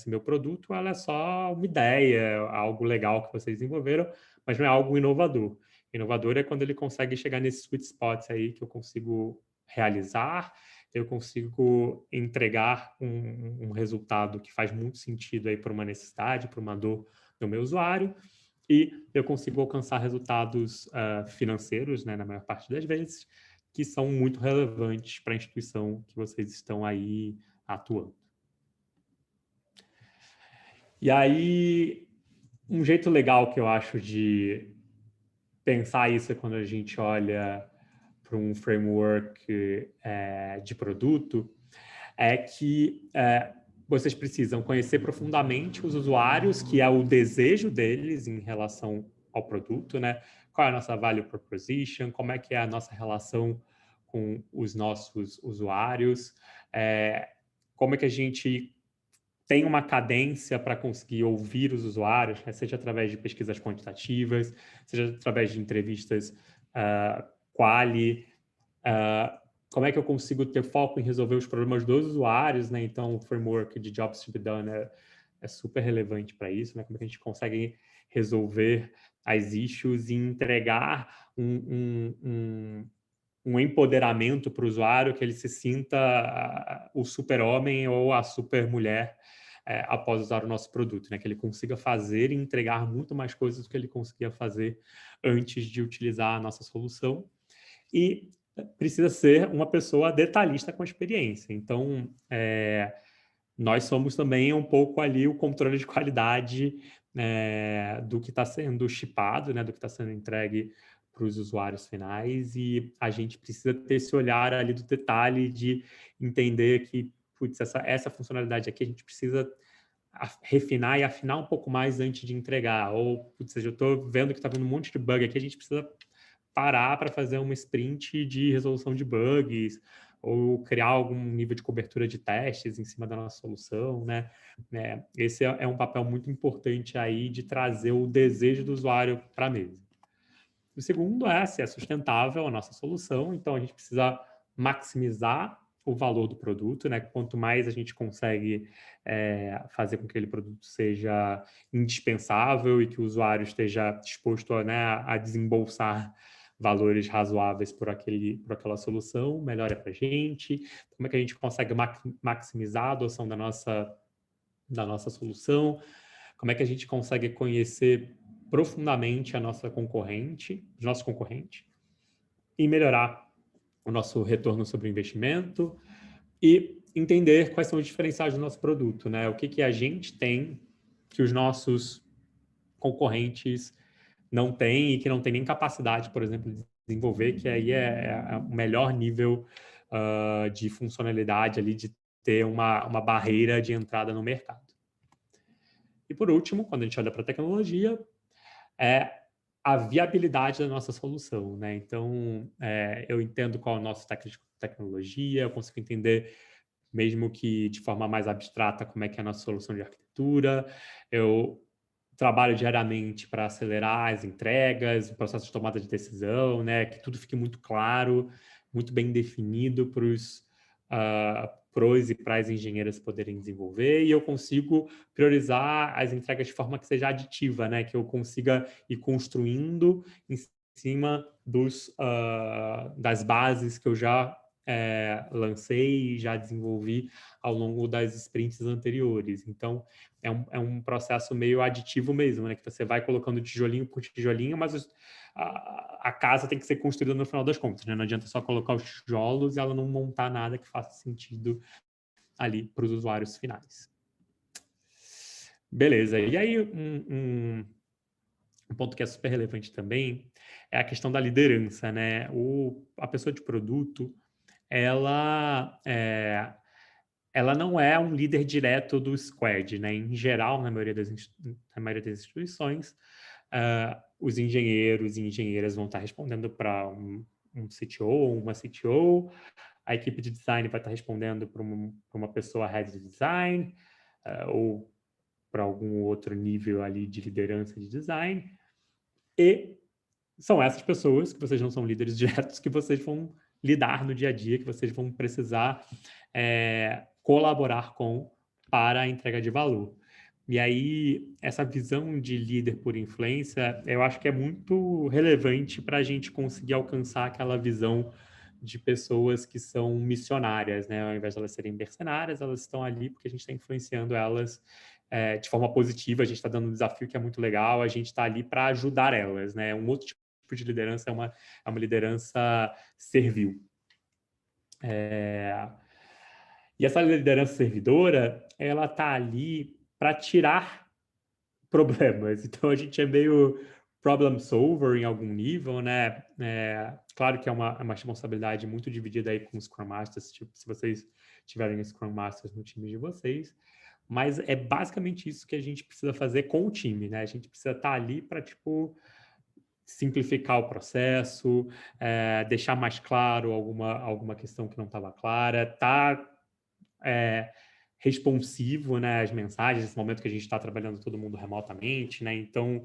meu produto, ela é só uma ideia, algo legal que vocês desenvolveram, mas não é algo inovador. Inovador é quando ele consegue chegar nesse sweet spot aí que eu consigo realizar, eu consigo entregar um resultado que faz muito sentido aí para uma necessidade, para uma dor do meu usuário, e eu consigo alcançar resultados financeiros, né, na maior parte das vezes, que são muito relevantes para a instituição que vocês estão aí atuando. E aí, um jeito legal que eu acho de pensar isso é quando a gente olha para um framework de produto, é que vocês precisam conhecer profundamente os usuários, que é o desejo deles em relação ao produto, né? Qual é a nossa value proposition, como é que é a nossa relação com os nossos usuários, como é que a gente tem uma cadência para conseguir ouvir os usuários, né? Seja através de pesquisas quantitativas, seja através de entrevistas quali, como é que eu consigo ter foco em resolver os problemas dos usuários, né? Então, o framework de Jobs to be Done é super relevante para isso, né? Como é que a gente consegue resolver as issues e entregar um empoderamento para o usuário, que ele se sinta o super-homem ou a super-mulher após usar o nosso produto, né? Que ele consiga fazer e entregar muito mais coisas do que ele conseguia fazer antes de utilizar a nossa solução. E precisa ser uma pessoa detalhista com experiência. Então, nós somos também um pouco ali o controle de qualidade do que está sendo shippado, né, do que está sendo entregue para os usuários finais, e a gente precisa ter esse olhar ali do detalhe de entender que, putz, essa funcionalidade aqui a gente precisa refinar e afinar um pouco mais antes de entregar, ou, putz, eu estou vendo que está vindo um monte de bug aqui, a gente precisa parar para fazer uma sprint de resolução de bugs, ou criar algum nível de cobertura de testes em cima da nossa solução, né? Esse é um papel muito importante aí de trazer o desejo do usuário para a mesa. O segundo se é sustentável a nossa solução, então a gente precisa maximizar o valor do produto, né? Quanto mais a gente consegue fazer com que aquele produto seja indispensável e que o usuário esteja disposto a desembolsar valores razoáveis por aquela solução, melhor é para a gente. Como é que a gente consegue maximizar a adoção da nossa solução? Como é que a gente consegue conhecer profundamente a nossa concorrente, nosso concorrente, e melhorar o nosso retorno sobre o investimento e entender quais são os diferenciais do nosso produto, né? O que a gente tem que os nossos concorrentes não têm e que não tem nem capacidade, por exemplo, de desenvolver, que aí é o melhor nível de funcionalidade ali, de ter uma barreira de entrada no mercado. E por último, quando a gente olha para a tecnologia, a viabilidade da nossa solução, né? Então, eu entendo qual é a nossa tecnologia, eu consigo entender, mesmo que de forma mais abstrata, como é que é a nossa solução de arquitetura, eu trabalho diariamente para acelerar as entregas, o processo de tomada de decisão, né? Que tudo fique muito claro, muito bem definido para os pros e para as engenheiras poderem desenvolver, e eu consigo priorizar as entregas de forma que seja aditiva, né? Que eu consiga ir construindo em cima das bases que eu já lancei e já desenvolvi ao longo das sprints anteriores. Então, é um processo meio aditivo mesmo, né? Que você vai colocando tijolinho por tijolinho, mas a casa tem que ser construída no final das contas, né? Não adianta só colocar os tijolos e ela não montar nada que faça sentido ali para os usuários finais. Beleza. E aí, um ponto que é super relevante também é a questão da liderança, né? A pessoa de produto, ela não é um líder direto do squad, né? Em geral, na maioria das instituições, os engenheiros e engenheiras vão estar respondendo para um CTO ou uma CTO, a equipe de design vai estar respondendo para uma pessoa head de design, ou para algum outro nível ali de liderança de design, e são essas pessoas, que vocês não são líderes diretos, que vocês vão lidar no dia a dia, que vocês vão precisar colaborar para a entrega de valor. E aí, essa visão de líder por influência, eu acho que é muito relevante para a gente conseguir alcançar aquela visão de pessoas que são missionárias, né? Ao invés de elas serem mercenárias, elas estão ali porque a gente está influenciando elas de forma positiva, a gente está dando um desafio que é muito legal, a gente está ali para ajudar elas, né? Um outro tipo de liderança é uma liderança servil. E essa liderança servidora, ela está ali para tirar problemas. Então, a gente é meio problem solver em algum nível, né? Claro que é uma responsabilidade muito dividida aí com os Scrum Masters, tipo, se vocês tiverem Scrum Masters no time de vocês, mas é basicamente isso que a gente precisa fazer com o time, né? A gente precisa estar ali para, tipo, simplificar o processo, deixar mais claro alguma questão que não estava clara, responsivo, né, às mensagens, nesse momento que a gente está trabalhando todo mundo remotamente, né? Então,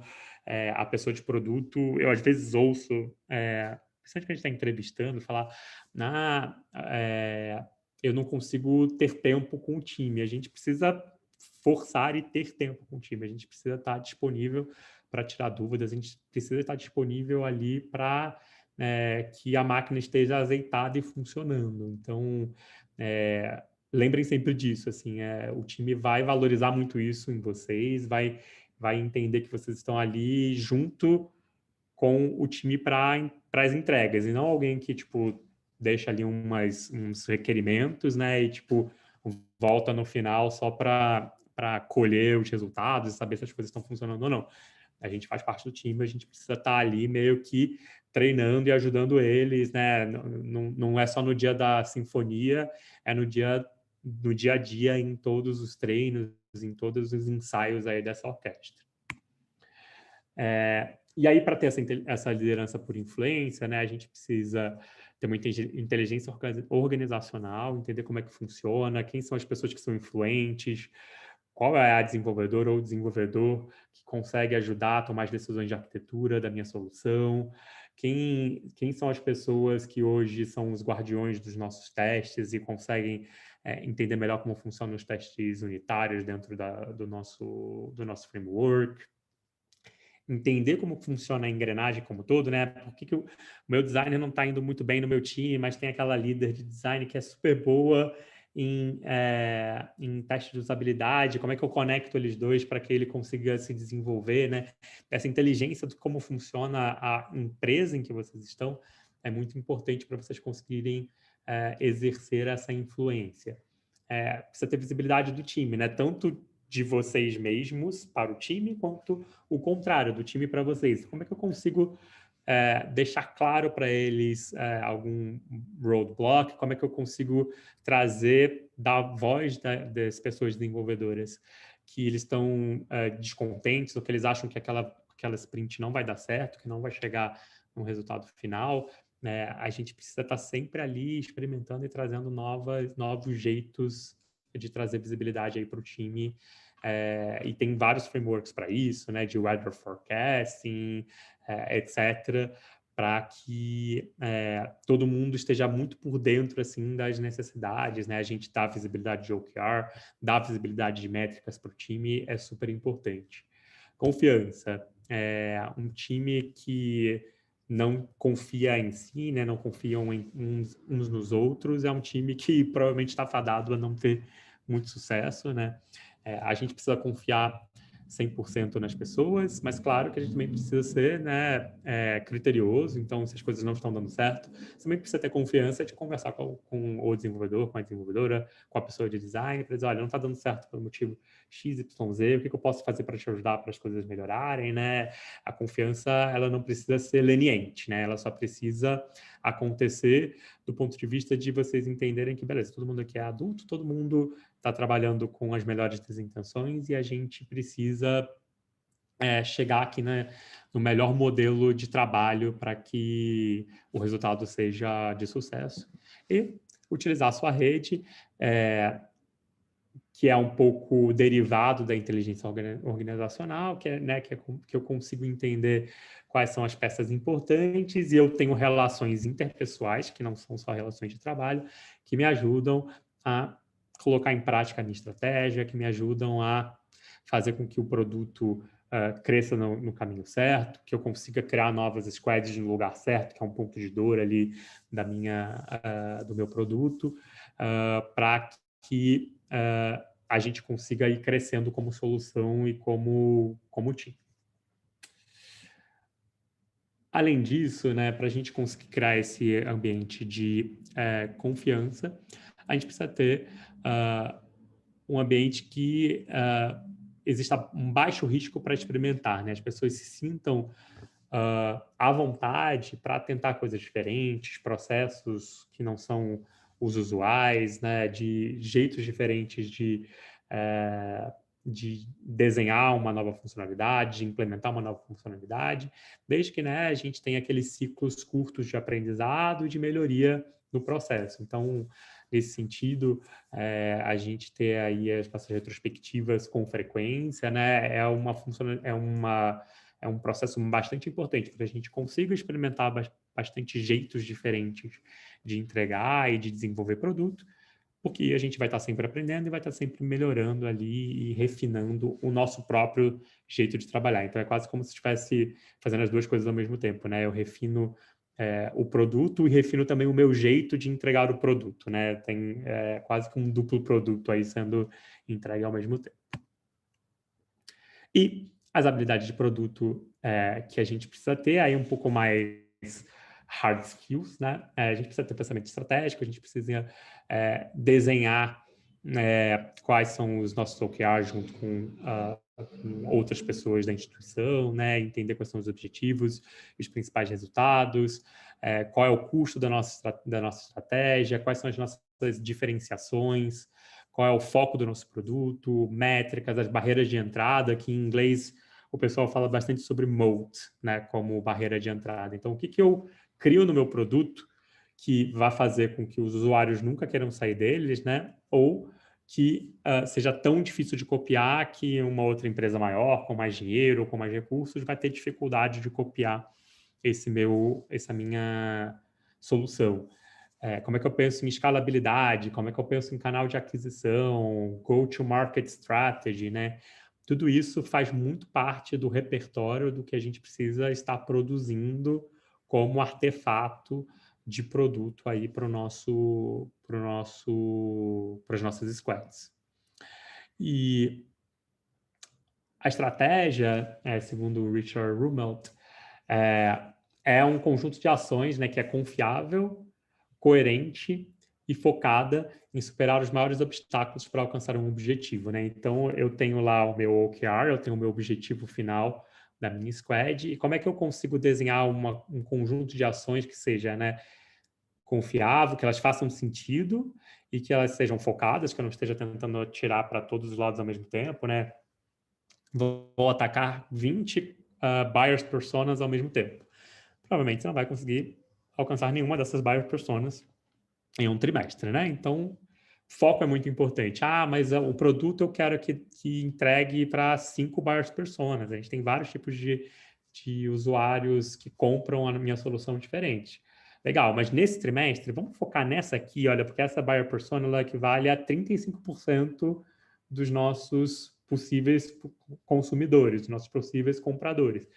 a pessoa de produto, eu às vezes ouço, principalmente que a gente está entrevistando, falar, eu não consigo ter tempo com o time. A gente precisa forçar e ter tempo com o time. A gente precisa estar disponível para tirar dúvidas, a gente precisa estar disponível ali para que a máquina esteja azeitada e funcionando. Então, lembrem sempre disso, assim, o time vai valorizar muito isso em vocês, vai entender que vocês estão ali junto com o time para as entregas, e não alguém que, tipo, deixa ali uns requerimentos, né, e, tipo, volta no final só para colher os resultados e saber se as coisas estão funcionando ou não. A gente faz parte do time, a gente precisa estar ali meio que treinando e ajudando eles, né? Não é só no dia da sinfonia, é no dia a dia, em todos os treinos, em todos os ensaios aí dessa orquestra. E aí, para ter essa liderança por influência, né, a gente precisa ter uma inteligência organizacional, entender como é que funciona, quem são as pessoas que são influentes, qual é a desenvolvedora ou desenvolvedor que consegue ajudar a tomar as decisões de arquitetura da minha solução, quem são as pessoas que hoje são os guardiões dos nossos testes e conseguem entender melhor como funcionam os testes unitários dentro do nosso framework, entender como funciona a engrenagem como todo, né? Por que o meu designer não está indo muito bem no meu time, mas tem aquela líder de design que é super boa em teste de usabilidade, como é que eu conecto eles dois para que ele consiga se desenvolver, né? Essa inteligência de como funciona a empresa em que vocês estão é muito importante para vocês conseguirem exercer essa influência. Precisa ter visibilidade do time, né? Tanto de vocês mesmos para o time, quanto o contrário, do time para vocês. Como é que eu consigo deixar claro para eles algum roadblock? Como é que eu consigo trazer da voz das pessoas desenvolvedoras que eles estão descontentes ou que eles acham que aquela sprint não vai dar certo, que não vai chegar no resultado final? A gente precisa estar sempre ali experimentando e trazendo novos jeitos de trazer visibilidade aí para o time, e tem vários frameworks para isso, né, de weather forecasting, etc., para que todo mundo esteja muito por dentro, assim, das necessidades, né? A gente dá visibilidade de OKR, dá visibilidade de métricas para o time, é super importante. Confiança. Um time que não confia em si, né, não confiam uns nos outros, é um time que provavelmente está fadado a não ter muito sucesso, né? A gente precisa confiar 100% nas pessoas, mas claro que a gente também precisa ser, né, criterioso. Então, se as coisas não estão dando certo, você também precisa ter confiança de conversar com o desenvolvedor, com a desenvolvedora, com a pessoa de design, para dizer, olha, não está dando certo pelo motivo XYZ, o que eu posso fazer para te ajudar para as coisas melhorarem, né? A confiança, ela não precisa ser leniente, né? Ela só precisa acontecer do ponto de vista de vocês entenderem que, beleza, todo mundo aqui é adulto, todo mundo está trabalhando com as melhores das intenções e a gente precisa chegar aqui, né, no melhor modelo de trabalho para que o resultado seja de sucesso. E utilizar a sua rede, que é um pouco derivado da inteligência organizacional, que eu consigo entender quais são as peças importantes e eu tenho relações interpessoais, que não são só relações de trabalho, que me ajudam a colocar em prática a minha estratégia, que me ajudam a fazer com que o produto cresça no caminho certo, que eu consiga criar novas squads no lugar certo, que é um ponto de dor ali do meu produto, para que a gente consiga ir crescendo como solução e como time. Além disso, né, para a gente conseguir criar esse ambiente de confiança, a gente precisa ter um ambiente que exista um baixo risco para experimentar, né? As pessoas se sintam à vontade para tentar coisas diferentes, processos que não são os usuais, né? De jeitos diferentes de desenhar uma nova funcionalidade, de implementar uma nova funcionalidade, desde que, né, a gente tenha aqueles ciclos curtos de aprendizado e de melhoria no processo. Então, nesse sentido, a gente ter aí as nossas retrospectivas com frequência, né? É um processo bastante importante, para que a gente consiga experimentar bastante jeitos diferentes de entregar e de desenvolver produto, porque a gente vai estar sempre aprendendo e vai estar sempre melhorando ali e refinando o nosso próprio jeito de trabalhar. Então, é quase como se estivesse fazendo as duas coisas ao mesmo tempo, né? Eu refino o produto e refino também o meu jeito de entregar o produto, né? Tem quase que um duplo produto aí sendo entregue ao mesmo tempo. E as habilidades de produto que a gente precisa ter, aí um pouco mais hard skills, né? A gente precisa ter pensamento estratégico, a gente precisa desenhar quais são os nossos OKRs junto com outras pessoas da instituição, né? Entender quais são os objetivos, os principais resultados, qual é o custo da nossa estratégia, quais são as nossas diferenciações, qual é o foco do nosso produto, métricas, as barreiras de entrada, que em inglês o pessoal fala bastante sobre moat, né, como barreira de entrada. Então, o que eu crio no meu produto que vai fazer com que os usuários nunca queiram sair deles, né, ou que seja tão difícil de copiar que uma outra empresa maior, com mais dinheiro, com mais recursos, vai ter dificuldade de copiar essa minha solução. Como é que eu penso em escalabilidade, como é que eu penso em canal de aquisição, go-to-market strategy, né? Tudo isso faz muito parte do repertório do que a gente precisa estar produzindo como artefato de produto aí para as nossas squads. E a estratégia, segundo o Richard Rummelt, é um conjunto de ações, né, que é confiável, coerente e focada em superar os maiores obstáculos para alcançar um objetivo, né? Então, eu tenho lá o meu OKR, eu tenho o meu objetivo final da minha squad, e como é que eu consigo desenhar um conjunto de ações que seja, né, confiável, que elas façam sentido e que elas sejam focadas, que eu não esteja tentando atirar para todos os lados ao mesmo tempo, né? Vou atacar 20 buyers personas ao mesmo tempo. Provavelmente você não vai conseguir alcançar nenhuma dessas buyer personas em um trimestre, né? Então, foco é muito importante. Mas o produto eu quero que entregue para 5 buyers personas. A gente tem vários tipos de usuários que compram a minha solução diferente. Legal, mas nesse trimestre, vamos focar nessa aqui, olha, porque essa buyer persona ela equivale a 35% dos nossos possíveis consumidores, dos nossos possíveis compradores.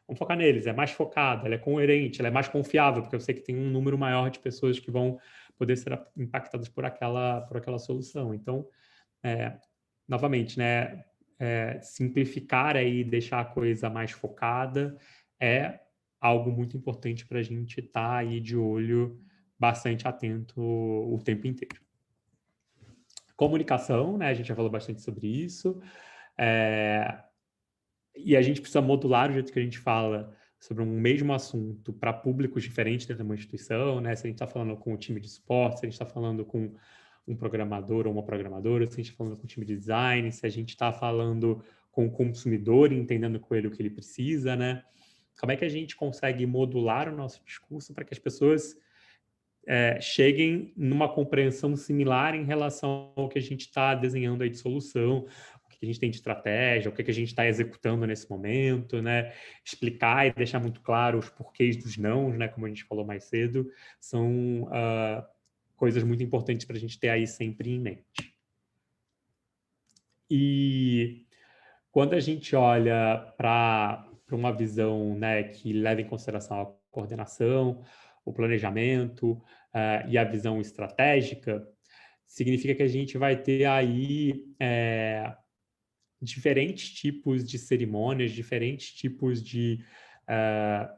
Vamos focar neles, é mais focada, ela é coerente, ela é mais confiável, porque eu sei que tem um número maior de pessoas que vão poder ser impactadas por aquela solução. Então, novamente, né, simplificar aí, deixar a coisa mais focada é algo muito importante para a gente estar aí de olho bastante atento o tempo inteiro. Comunicação, né, a gente já falou bastante sobre isso, e a gente precisa modular o jeito que a gente fala sobre um mesmo assunto para públicos diferentes dentro de uma instituição, né? Se a gente está falando com o time de suporte, se a gente está falando com um programador ou uma programadora, se a gente está falando com o time de design, se a gente está falando com o consumidor, entendendo com ele o que ele precisa, né? Como é que a gente consegue modular o nosso discurso para que as pessoas cheguem numa compreensão similar em relação ao que a gente está desenhando aí de solução, o que a gente tem de estratégia, o que a gente está executando nesse momento, né? Explicar e deixar muito claro os porquês dos nãos, né? Como a gente falou mais cedo, são coisas muito importantes para a gente ter aí sempre em mente. E quando a gente olha para uma visão, né, que leva em consideração a coordenação, o planejamento e a visão estratégica, significa que a gente vai ter aí diferentes tipos de cerimônias, diferentes tipos de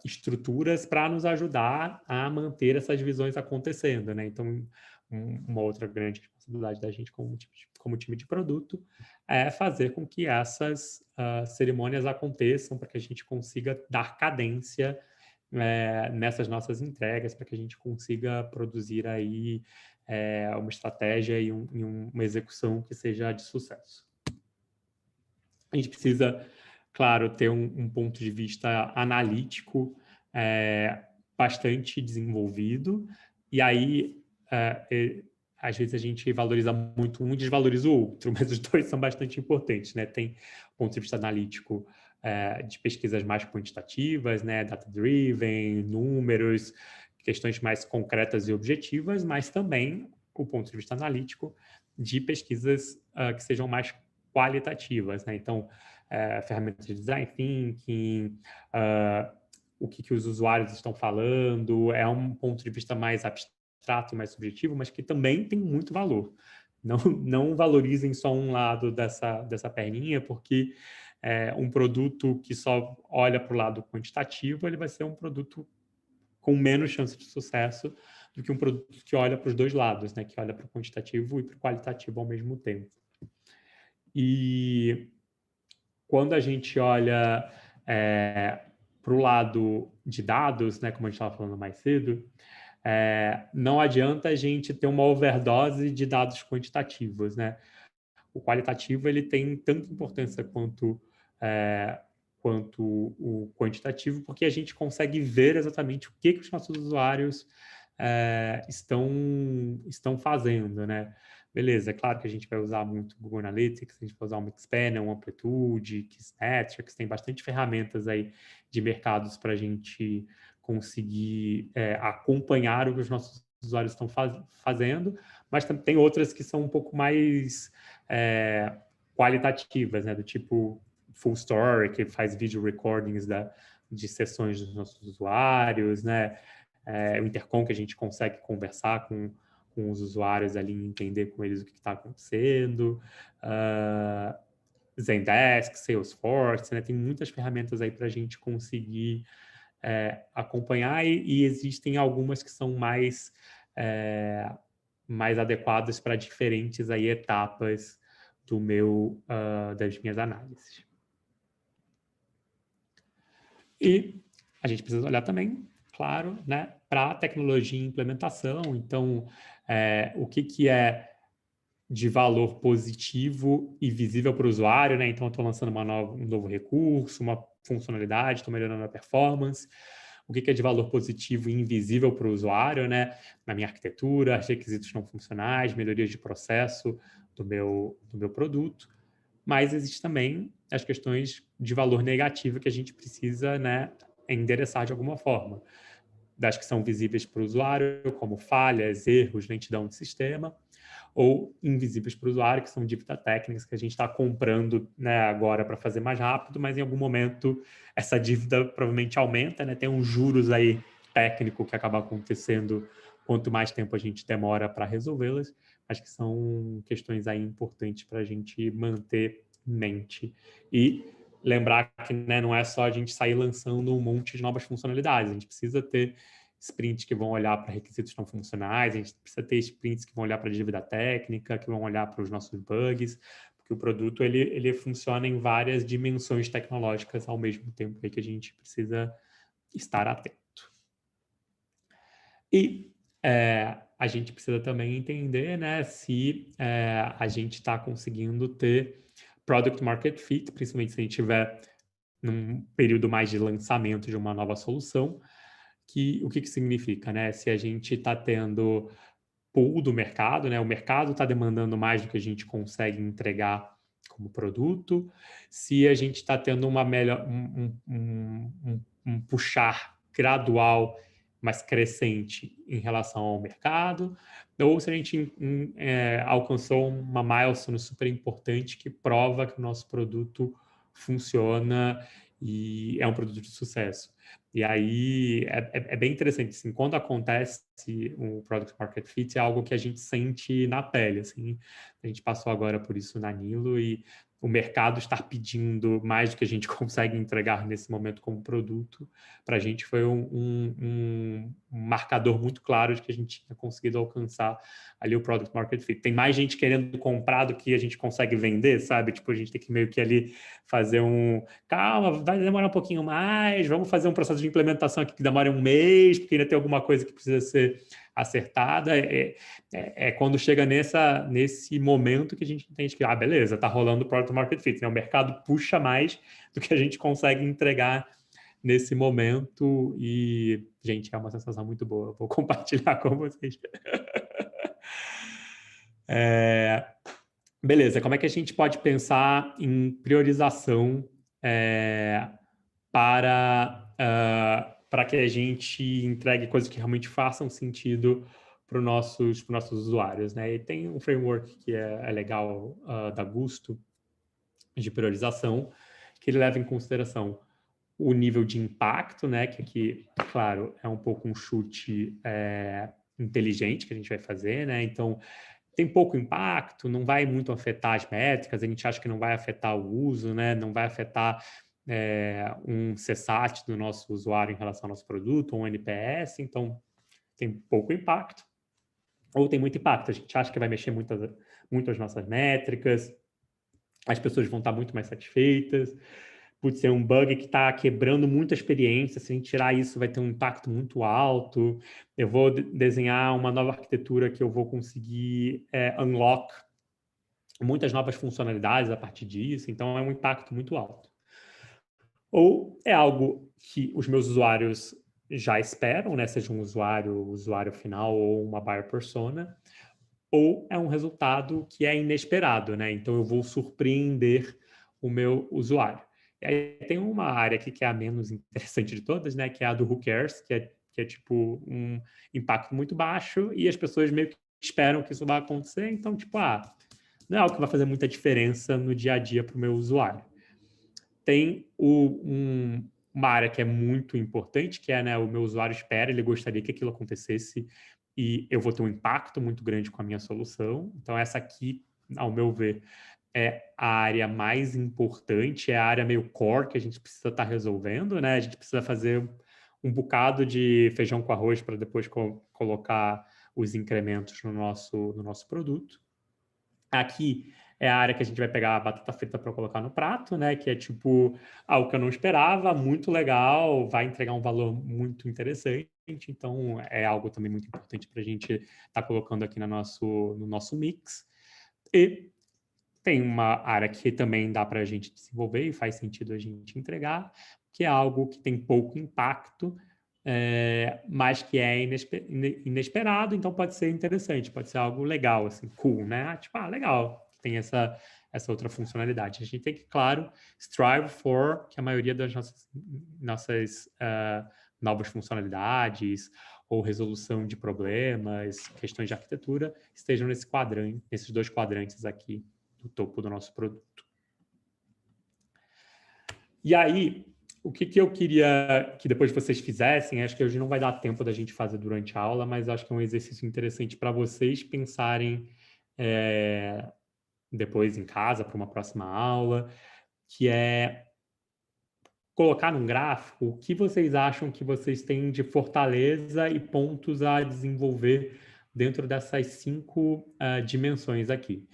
estruturas para nos ajudar a manter essas visões acontecendo, né? Então, uma outra grande responsabilidade da gente como time de produto é fazer com que essas cerimônias aconteçam para que a gente consiga dar cadência nessas nossas entregas, para que a gente consiga produzir aí uma estratégia e uma execução que seja de sucesso. A gente precisa, claro, ter um ponto de vista analítico bastante desenvolvido, e aí às vezes a gente valoriza muito um e desvaloriza o outro, mas os dois são bastante importantes, né? Tem o ponto de vista analítico de pesquisas mais quantitativas, né? Data-driven, números, questões mais concretas e objetivas, mas também o ponto de vista analítico de pesquisas que sejam mais qualitativas, né? Então, ferramentas de design thinking, o que os usuários estão falando, é um ponto de vista mais abstrato, mais subjetivo, mas que também tem muito valor. Não valorizem só um lado dessa perninha, porque um produto que só olha para o lado quantitativo, ele vai ser um produto com menos chance de sucesso do que um produto que olha para os dois lados, né? Que olha para o quantitativo e para o qualitativo ao mesmo tempo. E quando a gente olha para o lado de dados, né? Como a gente estava falando mais cedo, não adianta a gente ter uma overdose de dados quantitativos, né? O qualitativo ele tem tanta importância quanto o quantitativo, porque a gente consegue ver exatamente o que os nossos usuários estão fazendo, né? Beleza, é claro que a gente vai usar muito o Google Analytics, a gente vai usar o Mixpanel, o Amplitude, Kissmetrics, tem bastante ferramentas aí de mercados para a gente conseguir acompanhar o que os nossos usuários estão fazendo, mas tem outras que são um pouco mais qualitativas, né? Do tipo Full Story, que faz video recordings de sessões dos nossos usuários, né? O Intercom, que a gente consegue conversar com os usuários ali e entender com eles o que está acontecendo. Zendesk, Salesforce, né? Tem muitas ferramentas aí para a gente conseguir acompanhar e existem algumas que são mais adequadas para diferentes aí etapas das minhas análises. E a gente precisa olhar também, claro, né, para a tecnologia e implementação. Então, o que é de valor positivo e visível para o usuário, né? Então, eu estou lançando um novo recurso, uma funcionalidade, estou melhorando a performance. O que é de valor positivo e invisível para o usuário, né? Na minha arquitetura, requisitos não funcionais, melhorias de processo do meu produto. Mas existe também as questões de valor negativo que a gente precisa, né, endereçar de alguma forma. Das que são visíveis para o usuário, como falhas, erros, lentidão de sistema, ou invisíveis para o usuário, que são dívidas técnicas que a gente está comprando, né, agora para fazer mais rápido, mas em algum momento essa dívida provavelmente aumenta, né? Tem uns juros aí técnico que acaba acontecendo quanto mais tempo a gente demora para resolvê-las. Acho que são questões aí importantes para a gente manter em mente. E lembrar que, né, não é só a gente sair lançando um monte de novas funcionalidades, a gente precisa ter sprints que vão olhar para requisitos não funcionais, a gente precisa ter sprints que vão olhar para a dívida técnica, que vão olhar para os nossos bugs, porque o produto ele funciona em várias dimensões tecnológicas ao mesmo tempo aí que a gente precisa estar atento. E a gente precisa também entender, né, se a gente está conseguindo ter product market fit, principalmente se a gente estiver num período mais de lançamento de uma nova solução. O que significa, né? Se a gente está tendo pull do mercado, né? O mercado está demandando mais do que a gente consegue entregar como produto. Se a gente está tendo uma melhor, um puxar gradual, mas crescente em relação ao mercado, ou se a gente alcançou uma milestone super importante que prova que o nosso produto funciona e é um produto de sucesso. E aí é bem interessante, assim, quando acontece o Product Market Fit, é algo que a gente sente na pele, assim. A gente passou agora por isso na Nilo e o mercado estar pedindo mais do que a gente consegue entregar nesse momento como produto, para a gente foi um marcador muito claro de que a gente tinha conseguido alcançar ali o Product Market Fit. Tem mais gente querendo comprar do que a gente consegue vender, sabe? Tipo, a gente tem que meio que ali fazer calma, vai demorar um pouquinho mais, vamos fazer um processo de implementação aqui que demora um mês, porque ainda tem alguma coisa que precisa ser acertada. Quando chega nesse momento que a gente entende que, beleza, tá rolando o Product Market Fit, né? O mercado puxa mais do que a gente consegue entregar nesse momento e, gente, é uma sensação muito boa. Eu vou compartilhar com vocês. Beleza, como é que a gente pode pensar em priorização para que a gente entregue coisas que realmente façam sentido para os nossos usuários, né? E tem um framework que é legal da Gusto, de priorização, que ele leva em consideração o nível de impacto, né? Que aqui, claro, é um pouco um chute inteligente que a gente vai fazer, né? Então, tem pouco impacto, não vai muito afetar as métricas, a gente acha que não vai afetar o uso, né? Não vai afetar um CSAT do nosso usuário em relação ao nosso produto, ou um NPS, então tem pouco impacto. Ou tem muito impacto, a gente acha que vai mexer muito as nossas métricas, as pessoas vão estar muito mais satisfeitas, putz, é um bug que está quebrando muita experiência, se a gente tirar isso vai ter um impacto muito alto, eu vou desenhar uma nova arquitetura que eu vou conseguir unlock muitas novas funcionalidades a partir disso, então é um impacto muito alto. Ou é algo que os meus usuários já esperam, né? Seja um usuário final ou uma buyer persona, ou é um resultado que é inesperado, né? Então eu vou surpreender o meu usuário. E aí tem uma área aqui que é a menos interessante de todas, né? Que é a do Who Cares, que é tipo um impacto muito baixo e as pessoas meio que esperam que isso vai acontecer, então tipo, não é algo que vai fazer muita diferença no dia a dia para o meu usuário. Tem uma área que é muito importante, que é, né, o meu usuário espera, ele gostaria que aquilo acontecesse e eu vou ter um impacto muito grande com a minha solução. Então, essa aqui, ao meu ver, é a área mais importante, é a área meio core que a gente precisa estar resolvendo, né? A gente precisa fazer um bocado de feijão com arroz para depois colocar os incrementos no nosso produto. Aqui é a área que a gente vai pegar a batata frita para colocar no prato, né? Que é tipo algo que eu não esperava, muito legal, vai entregar um valor muito interessante. Então, é algo também muito importante para a gente estar colocando aqui no nosso mix. E tem uma área que também dá para a gente desenvolver e faz sentido a gente entregar, que é algo que tem pouco impacto, mas que é inesperado, então pode ser interessante, pode ser algo legal, assim, cool, né? Tipo, legal, tem essa outra funcionalidade. A gente tem que, claro, strive for que a maioria das nossas novas funcionalidades ou resolução de problemas, questões de arquitetura, estejam nesses dois quadrantes aqui do topo do nosso produto. E aí, o que eu queria que depois vocês fizessem, acho que hoje não vai dar tempo da gente fazer durante a aula, mas acho que é um exercício interessante para vocês pensarem depois em casa, para uma próxima aula, que é colocar num gráfico o que vocês acham que vocês têm de fortaleza e pontos a desenvolver dentro dessas 5 dimensões aqui.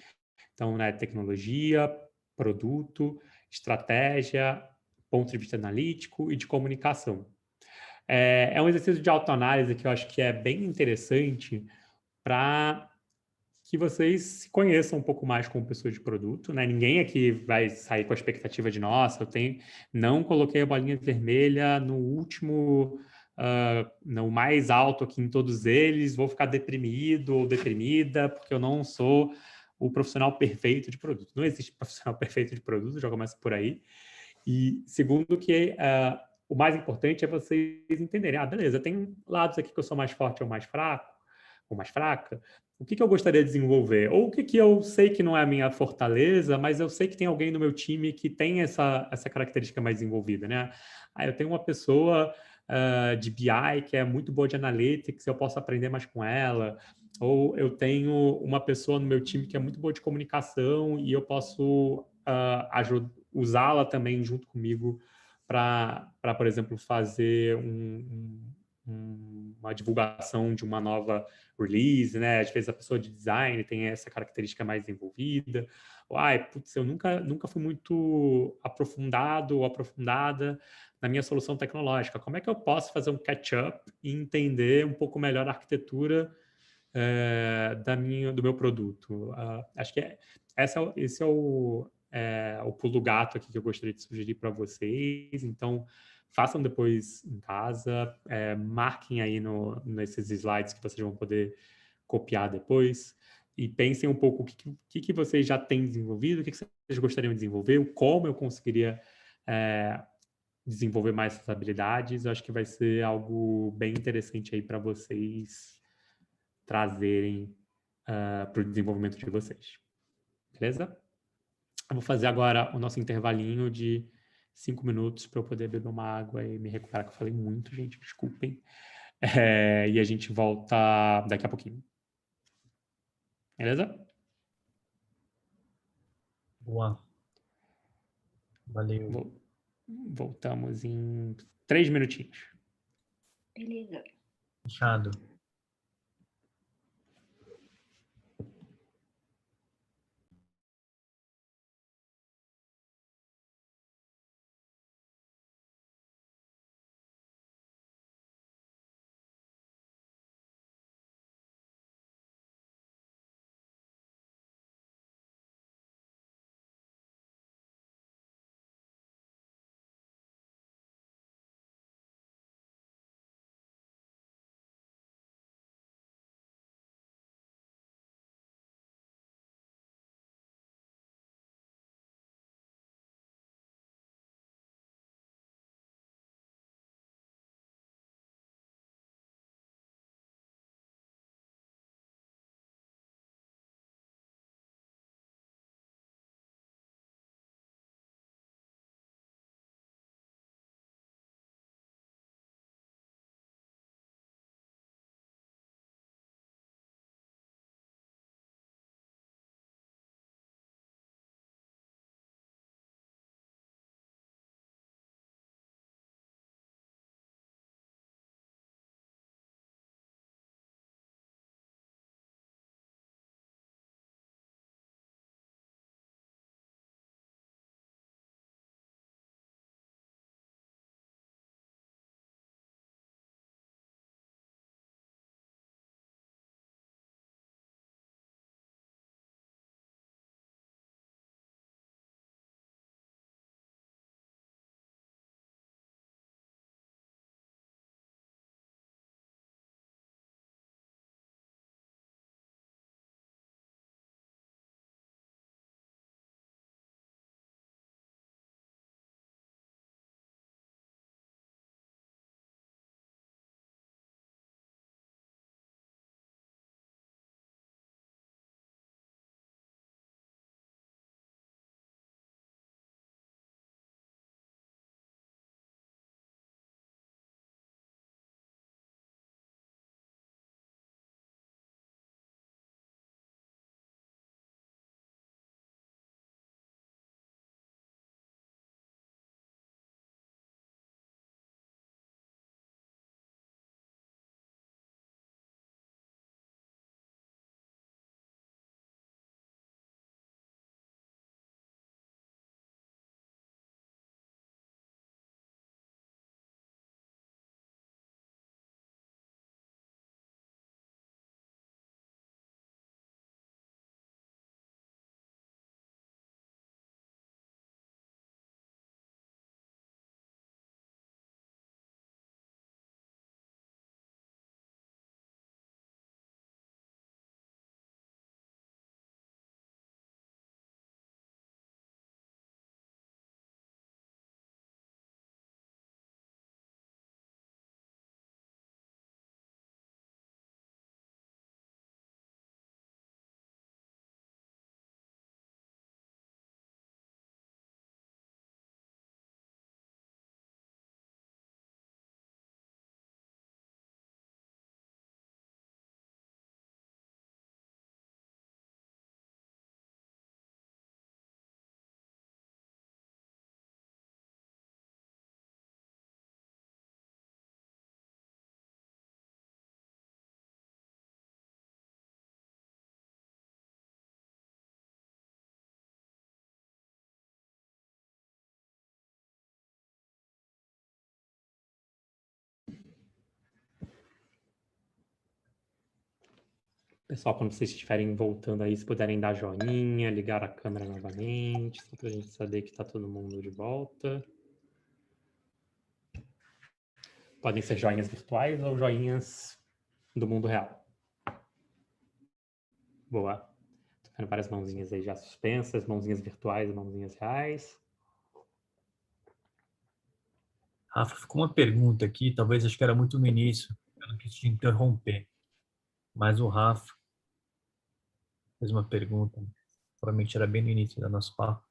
Então, né, tecnologia, produto, estratégia, ponto de vista analítico e de comunicação. É um exercício de autoanálise que eu acho que é bem interessante para que vocês se conheçam um pouco mais como pessoas de produto, né? Ninguém aqui vai sair com a expectativa de, nossa, não coloquei a bolinha vermelha no último, no mais alto aqui em todos eles, vou ficar deprimido ou deprimida porque eu não sou o profissional perfeito de produto. Não existe profissional perfeito de produto, já começa por aí. E segundo que o mais importante é vocês entenderem, beleza, tem lados aqui que eu sou mais forte ou mais fraco, ou mais fraca, o que eu gostaria de desenvolver? Ou o que eu sei que não é a minha fortaleza, mas eu sei que tem alguém no meu time que tem essa característica mais desenvolvida, né? Eu tenho uma pessoa de BI que é muito boa de analytics, eu posso aprender mais com ela. Ou eu tenho uma pessoa no meu time que é muito boa de comunicação e eu posso usá-la também junto comigo para, por exemplo, fazer uma divulgação de uma nova release, né? Às vezes a pessoa de design tem essa característica mais desenvolvida. Ou, eu nunca fui muito aprofundado ou aprofundada na minha solução tecnológica. Como é que eu posso fazer um catch-up e entender um pouco melhor a arquitetura do meu produto? Acho que esse é o pulo do gato aqui que eu gostaria de sugerir para vocês. Então, façam depois em casa, marquem aí nesses slides que vocês vão poder copiar depois. e pensem um pouco o que vocês já têm desenvolvido, o que vocês gostariam de desenvolver, como eu conseguiria desenvolver mais essas habilidades. Eu acho que vai ser algo bem interessante aí para vocês trazerem para o desenvolvimento de vocês. Beleza? Eu vou fazer agora o nosso intervalinho de 5 minutos para eu poder beber uma água e me recuperar, que eu falei muito, gente, desculpem. E a gente volta daqui a pouquinho. Beleza? Boa. Valeu. Voltamos em 3 minutinhos. Beleza. Fechado. Pessoal, quando vocês estiverem voltando aí, se puderem dar joinha, ligar a câmera novamente, só para a gente saber que está todo mundo de volta. Podem ser joinhas virtuais ou joinhas do mundo real. Boa. Tô vendo várias mãozinhas aí já suspensas, mãozinhas virtuais, mãozinhas reais. Rafa, ficou uma pergunta aqui, talvez acho que era muito no início, eu não quis te interromper, mas o Rafa fez uma pergunta, provavelmente era bem no início da nosso papo.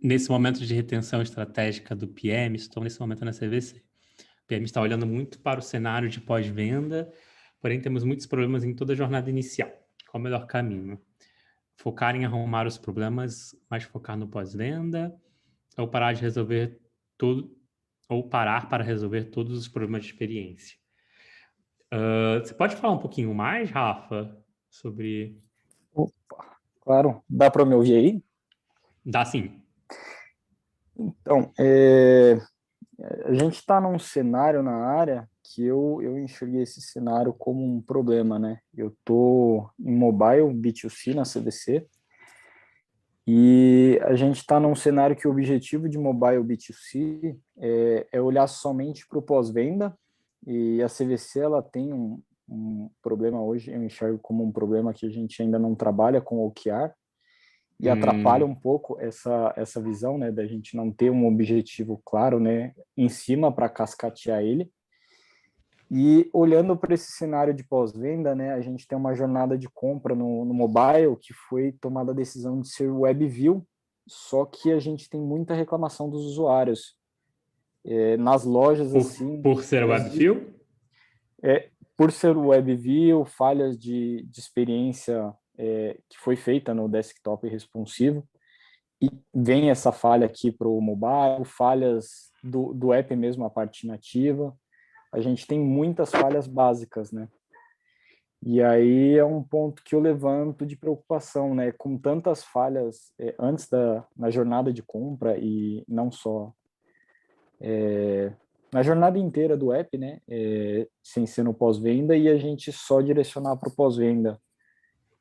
Nesse momento de retenção estratégica do PM, estou nesse momento na CVC. O PM está olhando muito para o cenário de pós-venda, porém temos muitos problemas em toda a jornada inicial. Qual o melhor caminho? Focar em arrumar os problemas, mas focar no pós-venda, ou parar de resolver tudo, ou parar para resolver todos os problemas de experiência. Você pode falar um pouquinho mais, Rafa, sobre... Opa, claro, dá para me ouvir aí? Dá sim. Então, a gente está num cenário na área que eu enxerguei esse cenário como um problema, né? Eu estou em mobile B2C na CVC e a gente está num cenário que o objetivo de mobile B2C é olhar somente para o pós-venda, e a CVC ela tem um problema hoje, eu enxergo como um problema que a gente ainda não trabalha com OKR, e atrapalha um pouco essa visão, né, da gente não ter um objetivo claro, né, em cima para cascatear ele. E olhando para esse cenário de pós-venda, né, a gente tem uma jornada de compra no mobile que foi tomada a decisão de ser web view, só que a gente tem muita reclamação dos usuários. Nas lojas, assim... Por ser WebView? Por ser web view, falhas de experiência que foi feita no desktop responsivo, e vem essa falha aqui para o mobile, falhas do app mesmo, a parte nativa. A gente tem muitas falhas básicas, né? E aí é um ponto que eu levanto de preocupação, né? Com tantas falhas antes na jornada de compra, e não só na jornada inteira do app, né? Sem ser no pós-venda, e a gente só direcionar para o pós-venda.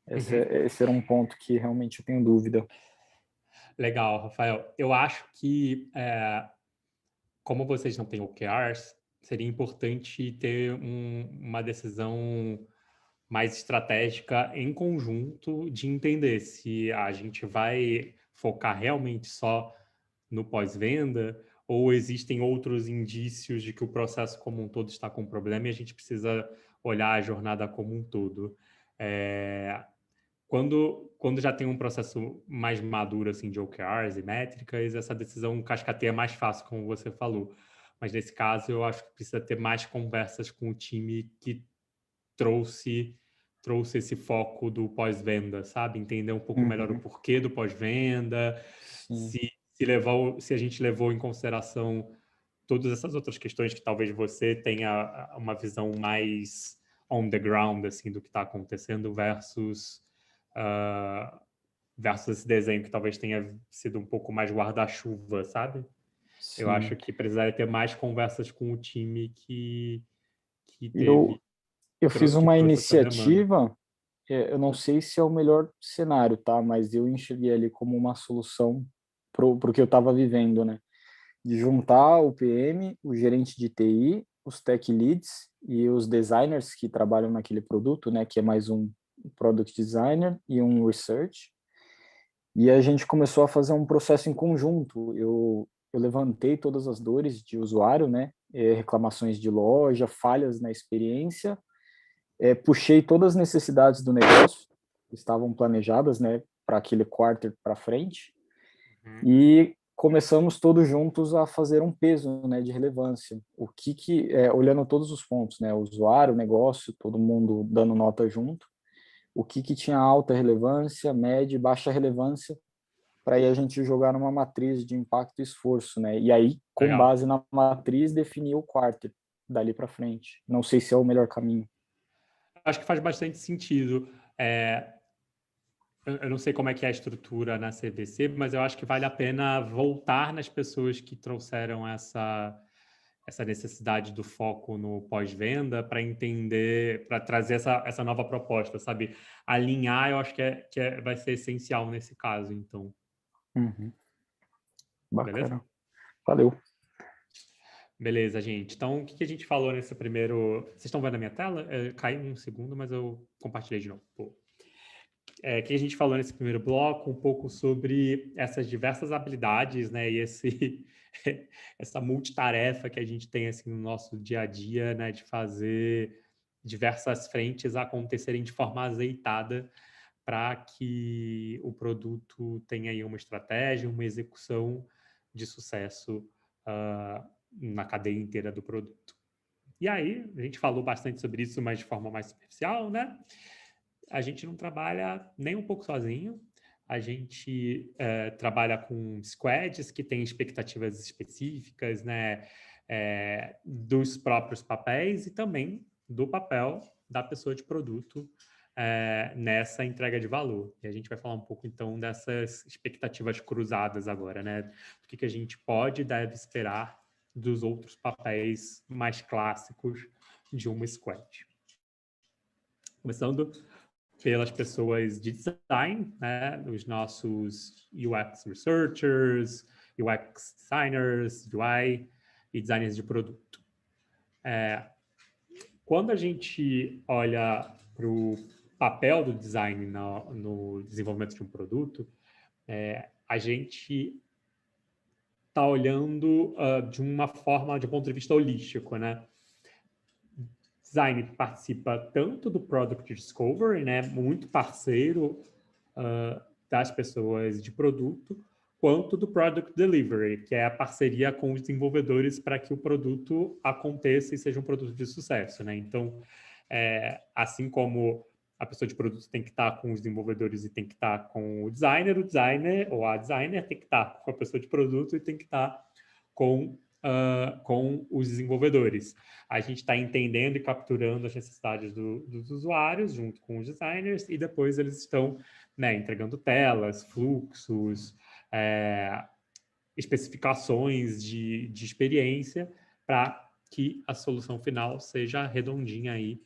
Esse era um ponto que realmente eu tenho dúvida. Legal, Rafael. Eu acho que, como vocês não têm OKRs, seria importante ter uma decisão mais estratégica em conjunto de entender se a gente vai focar realmente só no pós-venda ou existem outros indícios de que o processo como um todo está com problema e a gente precisa olhar a jornada como um todo. Quando já tem um processo mais maduro assim, de OKRs e métricas, essa decisão cascateia mais fácil, como você falou. Mas nesse caso, eu acho que precisa ter mais conversas com o time que trouxe esse foco do pós-venda, sabe? Entender um pouco melhor o porquê do pós-venda, se a gente levou em consideração todas essas outras questões que talvez você tenha uma visão mais on the ground assim do que está acontecendo versus esse desenho que talvez tenha sido um pouco mais guarda-chuva, sabe? Sim. Eu acho que precisaria ter mais conversas com o time que Eu fiz uma trouxe essa demanda. iniciativa, eu não sei se é o melhor cenário, tá? Mas eu enxerguei ali como uma solução pro que eu estava vivendo, né? De juntar o PM, o gerente de TI, os tech leads e os designers que trabalham naquele produto, né? Que é mais um product designer e um research. E a gente começou a fazer um processo em conjunto. Eu levantei todas as dores de usuário, né? Reclamações de loja, falhas na experiência. Puxei todas as necessidades do negócio que estavam planejadas, né? Para aquele quarter para frente. E começamos todos juntos a fazer um peso, né? De relevância. Olhando todos os pontos, né? O usuário, o negócio, todo mundo dando nota junto. O que tinha alta relevância, média e baixa relevância, para aí a gente jogar numa matriz de impacto e esforço, né? E aí, com Legal. base na matriz, definir o quarter dali para frente. Não sei se é o melhor caminho. Acho que faz bastante sentido. Eu não sei como é que é a estrutura na CVC, mas eu acho que vale a pena voltar nas pessoas que trouxeram essa necessidade do foco no pós-venda para entender, para trazer essa nova proposta, sabe? Alinhar, eu acho que vai ser essencial nesse caso, então. Bacana. Beleza? Valeu. Beleza, gente. Então, o que a gente falou nesse primeiro... Vocês estão vendo a minha tela? Caiu um segundo, mas eu compartilhei de novo. Pô. que a gente falou nesse primeiro bloco um pouco sobre essas diversas habilidades, né, e essa multitarefa que a gente tem assim no nosso dia a dia, né, de fazer diversas frentes acontecerem de forma azeitada para que o produto tenha aí uma estratégia, uma execução de sucesso na cadeia inteira do produto. E aí, a gente falou bastante sobre isso, mas de forma mais superficial, né? A gente não trabalha nem um pouco sozinho, a gente trabalha com squads que têm expectativas específicas, né, dos próprios papéis e também do papel da pessoa de produto nessa entrega de valor. E a gente vai falar um pouco, então, dessas expectativas cruzadas agora, né? O que a gente pode e deve esperar dos outros papéis mais clássicos de uma squad. Começando pelas pessoas de design, né? Os nossos UX researchers, UX designers, UI e designers de produto. Quando a gente olha para o papel do design no desenvolvimento de um produto, a gente está olhando de uma forma, de um ponto de vista holístico, né? Design participa tanto do Product Discovery, né, muito parceiro das pessoas de produto, quanto do Product Delivery, que é a parceria com os desenvolvedores para que o produto aconteça e seja um produto de sucesso, né? Então, assim como a pessoa de produto tem que estar com os desenvolvedores e tem que estar com o designer ou a designer tem que estar com a pessoa de produto e tem que estar com os desenvolvedores. A gente está entendendo e capturando as necessidades dos usuários junto com os designers e depois eles estão, né, entregando telas, fluxos, especificações de experiência para que a solução final seja redondinha aí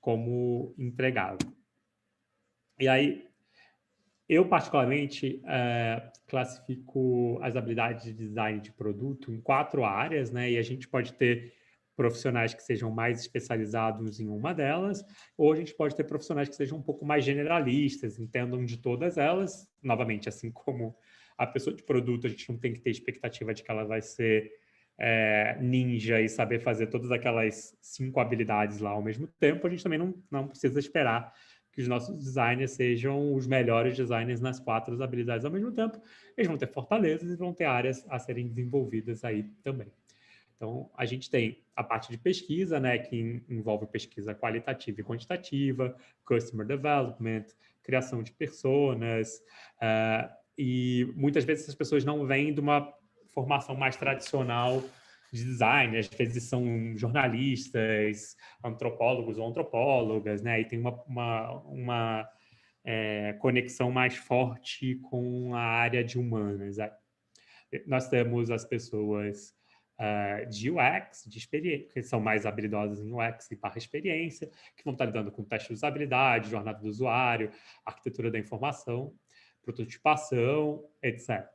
como entregável. E aí, eu, particularmente, classifico as habilidades de design de produto em 4 áreas, né? E a gente pode ter profissionais que sejam mais especializados em uma delas, ou a gente pode ter profissionais que sejam um pouco mais generalistas, entendam de todas elas. Novamente, assim como a pessoa de produto, a gente não tem que ter expectativa de que ela vai ser ninja e saber fazer todas aquelas 5 habilidades lá ao mesmo tempo. A gente também não precisa esperar que os nossos designers sejam os melhores designers nas 4 habilidades ao mesmo tempo. Eles vão ter fortalezas e vão ter áreas a serem desenvolvidas aí também. Então, a gente tem a parte de pesquisa, né, que envolve pesquisa qualitativa e quantitativa, customer development, criação de personas, e muitas vezes essas pessoas não vêm de uma formação mais tradicional de design, às vezes são jornalistas, antropólogos ou antropólogas, né? E tem uma conexão mais forte com a área de humanas. Nós temos as pessoas de UX, de experiência, que são mais habilidosas em UX e barra experiência, que vão estar lidando com teste de usabilidade, jornada do usuário, arquitetura da informação, prototipação, etc.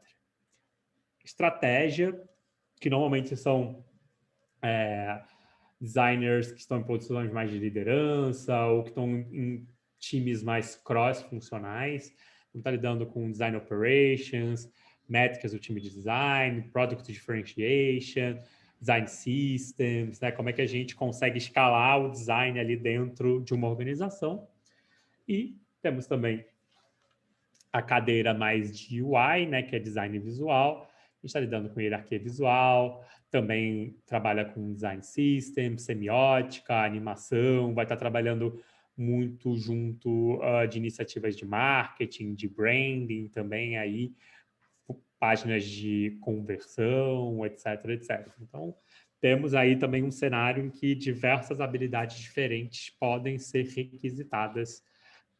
Estratégia, que normalmente são designers que estão em posições mais de liderança ou que estão em times mais cross-funcionais, vão estar lidando com design operations, métricas do time de design, product differentiation, design systems, né? Como é que a gente consegue escalar o design ali dentro de uma organização. E temos também a cadeira mais de UI, né, que é design visual. A gente está lidando com hierarquia visual, também trabalha com design system, semiótica, animação, vai estar trabalhando muito junto de iniciativas de marketing, de branding também aí, páginas de conversão, etc, etc. Então, temos aí também um cenário em que diversas habilidades diferentes podem ser requisitadas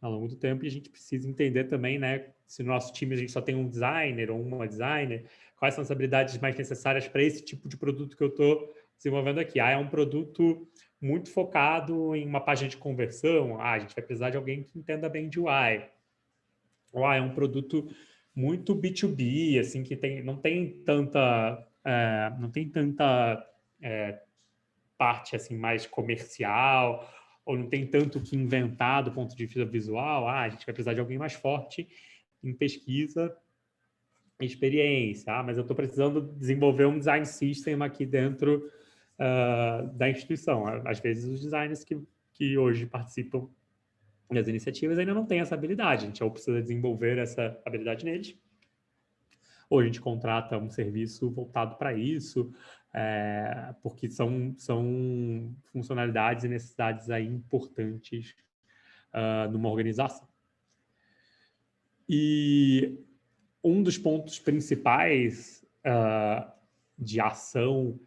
ao longo do tempo, e a gente precisa entender também, né, se no nosso time a gente só tem um designer ou uma designer, quais são as habilidades mais necessárias para esse tipo de produto que eu estou desenvolvendo aqui. É um produto muito focado em uma página de conversão, a gente vai precisar de alguém que entenda bem de UI. Ou é um produto muito B2B, assim, que não tem tanta parte assim mais comercial, ou não tem tanto o que inventar do ponto de vista visual, a gente vai precisar de alguém mais forte em pesquisa e experiência. Mas eu estou precisando desenvolver um design system aqui dentro da instituição. Às vezes, os designers que hoje participam das iniciativas ainda não têm essa habilidade. A gente ou precisa desenvolver essa habilidade neles, ou a gente contrata um serviço voltado para isso, porque são funcionalidades e necessidades aí importantes numa organização. E um dos pontos principais de ação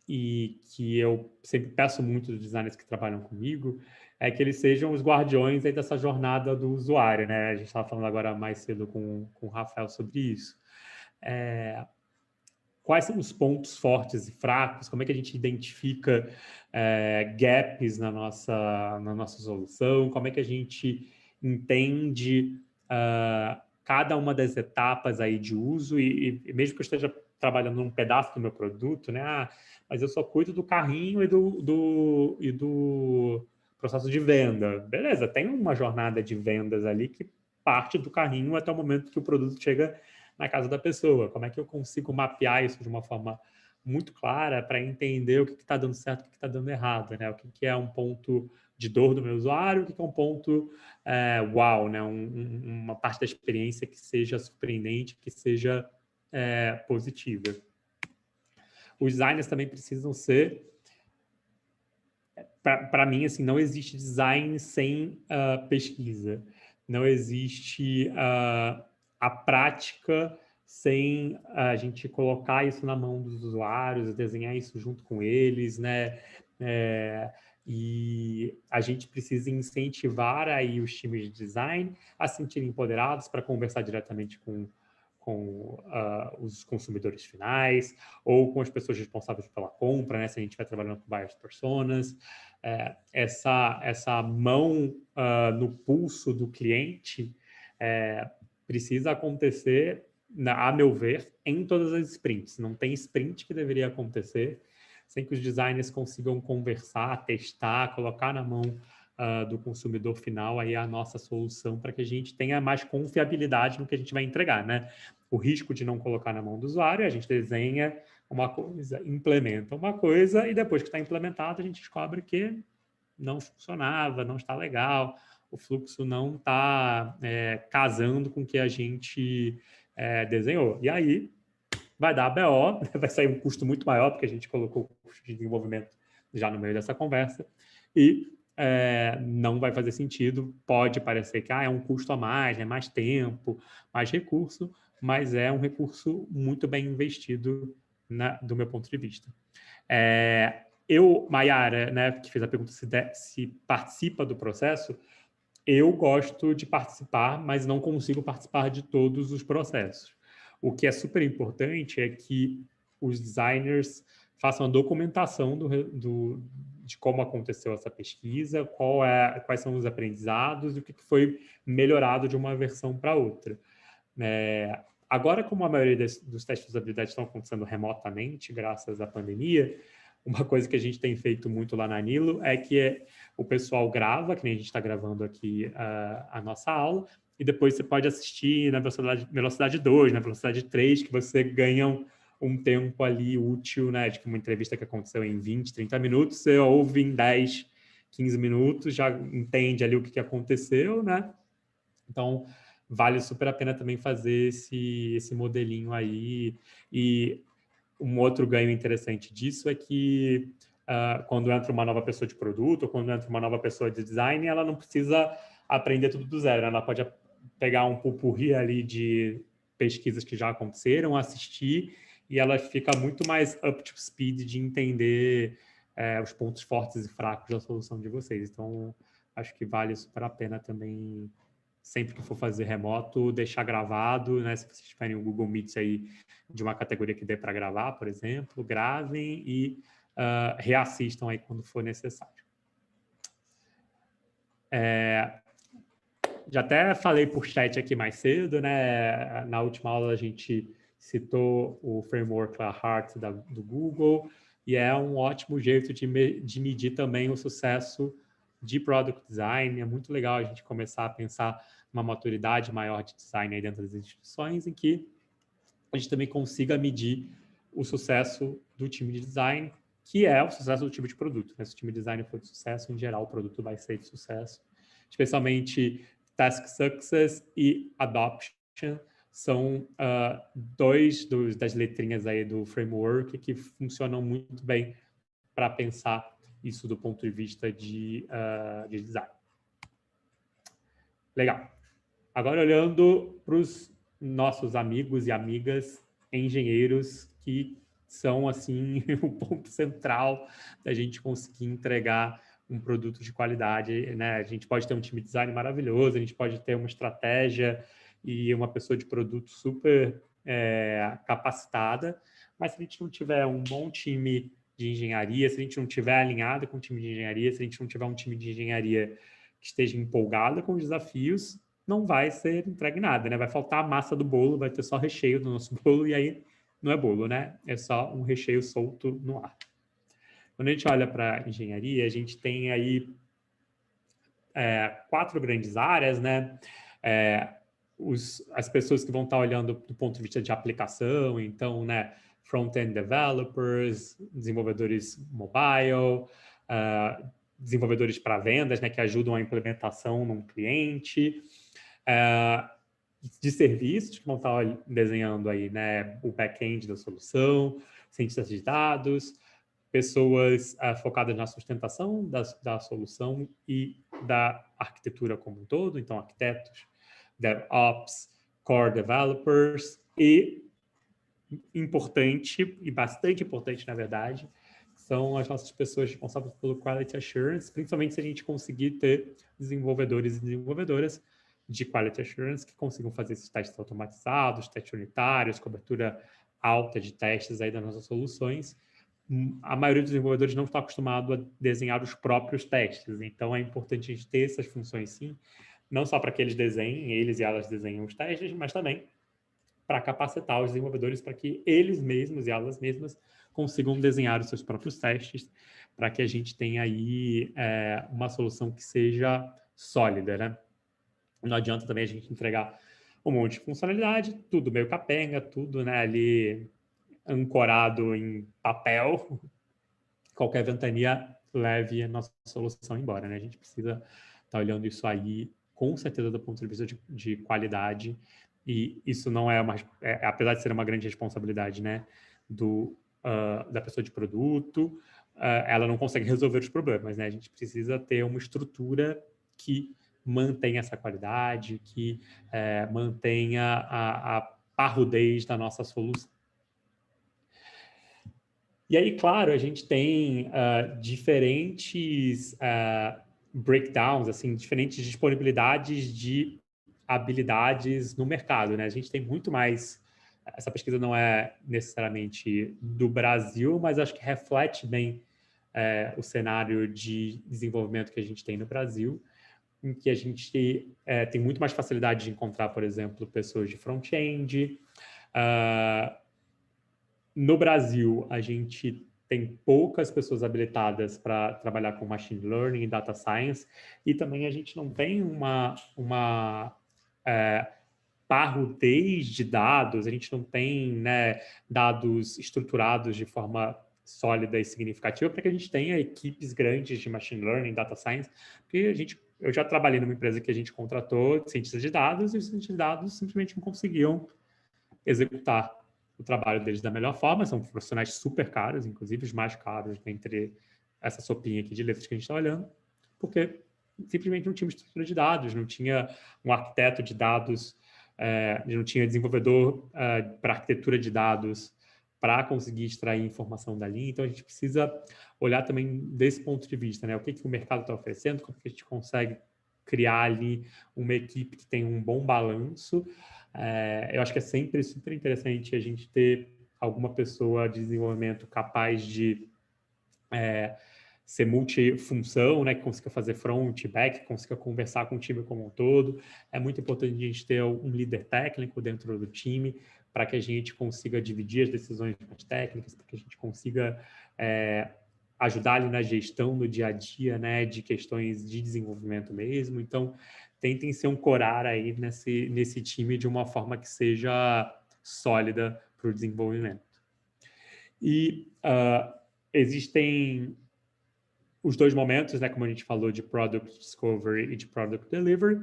e que eu sempre peço muito dos designers que trabalham comigo é que eles sejam os guardiões aí dessa jornada do usuário, né? A gente estava falando agora mais cedo com o Rafael sobre isso. Quais são os pontos fortes e fracos? Como é que a gente identifica gaps na nossa solução? Como é que a gente entende cada uma das etapas aí de uso? E mesmo que eu esteja trabalhando num pedaço do meu produto, né? Mas eu só cuido do carrinho e do processo de venda. Beleza, tem uma jornada de vendas ali que parte do carrinho até o momento que o produto chega na casa da pessoa. Como é que eu consigo mapear isso de uma forma muito clara para entender o que está dando certo e o que está dando errado, né? O que é um ponto de dor do meu usuário, o que é um ponto uau, né? Uma parte da experiência que seja surpreendente, que seja positiva. Os designers também precisam ser... Para mim, assim, não existe design sem pesquisa. Não existe a prática sem a gente colocar isso na mão dos usuários, desenhar isso junto com eles, né? E a gente precisa incentivar aí os times de design a se sentirem empoderados para conversar diretamente com os consumidores finais ou com as pessoas responsáveis pela compra, né? Se a gente vai trabalhando com várias personas, essa mão no pulso do cliente precisa acontecer, a meu ver, em todas as sprints. Não tem sprint que deveria acontecer sem que os designers consigam conversar, testar, colocar na mão do consumidor final aí a nossa solução para que a gente tenha mais confiabilidade no que a gente vai entregar, né? O risco de não colocar na mão do usuário, a gente desenha uma coisa, implementa uma coisa e depois que está implementado a gente descobre que não funcionava, não está legal, o fluxo não está casando com o que a gente desenhou. E aí vai dar BO, vai sair um custo muito maior, porque a gente colocou o custo de desenvolvimento já no meio dessa conversa, e não vai fazer sentido, pode parecer que é um custo a mais, é mais tempo, mais recurso, mas é um recurso muito bem investido do meu ponto de vista. Mayara, né, que fez a pergunta se participa do processo, eu gosto de participar, mas não consigo participar de todos os processos. O que é super importante é que os designers façam a documentação de como aconteceu essa pesquisa, quais são os aprendizados e o que foi melhorado de uma versão para outra. Agora, como a maioria dos testes de usabilidade estão acontecendo remotamente, graças à pandemia, uma coisa que a gente tem feito muito lá na Nilo é que o pessoal grava, que nem a gente está gravando aqui a nossa aula, e depois você pode assistir na velocidade 2, na velocidade 3, que você ganha um tempo ali útil, né? De que uma entrevista que aconteceu em 20, 30 minutos, você ouve em 10, 15 minutos, já entende ali o que aconteceu, né? Então, vale super a pena também fazer esse modelinho aí. E um outro ganho interessante disso é que quando entra uma nova pessoa de produto ou quando entra uma nova pessoa de design, ela não precisa aprender tudo do zero, né? Ela pode pegar um pupurri ali de pesquisas que já aconteceram, assistir, e ela fica muito mais up to speed de entender os pontos fortes e fracos da solução de vocês. Então, acho que vale super a pena também, sempre que for fazer remoto, deixar gravado, né? Se vocês tiverem um Google Meet aí de uma categoria que dê para gravar, por exemplo, gravem e reassistam aí quando for necessário. Já até falei por chat aqui mais cedo, né? Na última aula a gente citou o framework Heart do Google, e é um ótimo jeito de medir também o sucesso de Product Design. É muito legal a gente começar a pensar uma maturidade maior de design aí dentro das instituições, em que a gente também consiga medir o sucesso do time de design, que é o sucesso do time de produto, né? Se o time de design for de sucesso, em geral, o produto vai ser de sucesso. Especialmente Task Success e Adoption são dois das letrinhas aí do framework que funcionam muito bem para pensar isso do ponto de vista de design. Legal. Agora, olhando para os nossos amigos e amigas engenheiros, que são, assim, o ponto central da gente conseguir entregar um produto de qualidade, né? A gente pode ter um time de design maravilhoso, a gente pode ter uma estratégia e uma pessoa de produto super capacitada, mas se a gente não tiver um bom time de engenharia, se a gente não tiver alinhado com o time de engenharia, se a gente não tiver um time de engenharia que esteja empolgado com os desafios, não vai ser entregue nada, né? Vai faltar a massa do bolo, vai ter só recheio do nosso bolo, e aí não é bolo, né? É só um recheio solto no ar. Quando a gente olha para engenharia, a gente tem aí 4 grandes áreas, né? As pessoas que vão estar olhando do ponto de vista de aplicação, então, né? Front-end developers, desenvolvedores mobile, desenvolvedores para vendas, né? Que ajudam a implementação num cliente, de serviços que vão estar desenhando aí, né? O back-end da solução, cientistas de dados, pessoas focadas na sustentação da solução e da arquitetura como um todo, então arquitetos, DevOps, Core Developers e importante, e bastante importante, na verdade, são as nossas pessoas responsáveis pelo Quality Assurance, principalmente se a gente conseguir ter desenvolvedores e desenvolvedoras de Quality Assurance que consigam fazer esses testes automatizados, testes unitários, cobertura alta de testes aí das nossas soluções. A maioria dos desenvolvedores não está acostumado a desenhar os próprios testes, então é importante a gente ter essas funções sim, não só para que eles desenhem, eles e elas desenhem os testes, mas também para capacitar os desenvolvedores para que eles mesmos e elas mesmas consigam desenhar os seus próprios testes, para que a gente tenha aí uma solução que seja sólida, né? Não adianta também a gente entregar um monte de funcionalidade, tudo meio capenga, tudo, né, ali ancorado em papel, qualquer ventania leve a nossa solução embora, né? A gente precisa estar olhando isso aí, com certeza, do ponto de vista de qualidade, e isso não é apesar de ser uma grande responsabilidade, né, da pessoa de produto, ela não consegue resolver os problemas, né? A gente precisa ter uma estrutura que mantenha essa qualidade, que mantenha a parrudez da nossa solução. E aí, claro, a gente tem diferentes breakdowns, assim, diferentes disponibilidades de habilidades no mercado, né? A gente tem muito mais... Essa pesquisa não é necessariamente do Brasil, mas acho que reflete bem o cenário de desenvolvimento que a gente tem no Brasil, em que a gente tem muito mais facilidade de encontrar, por exemplo, pessoas de front-end. No Brasil, a gente tem poucas pessoas habilitadas para trabalhar com machine learning e data science, e também a gente não tem uma parrudez de dados, a gente não tem, né, dados estruturados de forma sólida e significativa para que a gente tenha equipes grandes de machine learning e data science, porque eu já trabalhei numa empresa que a gente contratou cientistas de dados, e os cientistas de dados simplesmente não conseguiam executar o trabalho deles da melhor forma, são profissionais super caros, inclusive os mais caros dentre essa sopinha aqui de letras que a gente está olhando, porque simplesmente não tinha uma estrutura de dados, não tinha um arquiteto de dados, não tinha desenvolvedor para arquitetura de dados para conseguir extrair informação dali. Então, a gente precisa olhar também desse ponto de vista, né? O que o mercado está oferecendo, como que a gente consegue criar ali uma equipe que tem um bom balanço. Eu acho que é sempre super interessante a gente ter alguma pessoa de desenvolvimento capaz de ser multifunção, né, que consiga fazer front, back, que consiga conversar com o time como um todo. É muito importante a gente ter um líder técnico dentro do time para que a gente consiga dividir as decisões técnicas, para que a gente consiga ajudar ali na gestão do dia a dia, né, de questões de desenvolvimento mesmo. Então, tentem se ancorar aí nesse time de uma forma que seja sólida para o desenvolvimento. E existem os dois momentos, né, como a gente falou, de Product Discovery e de Product Delivery.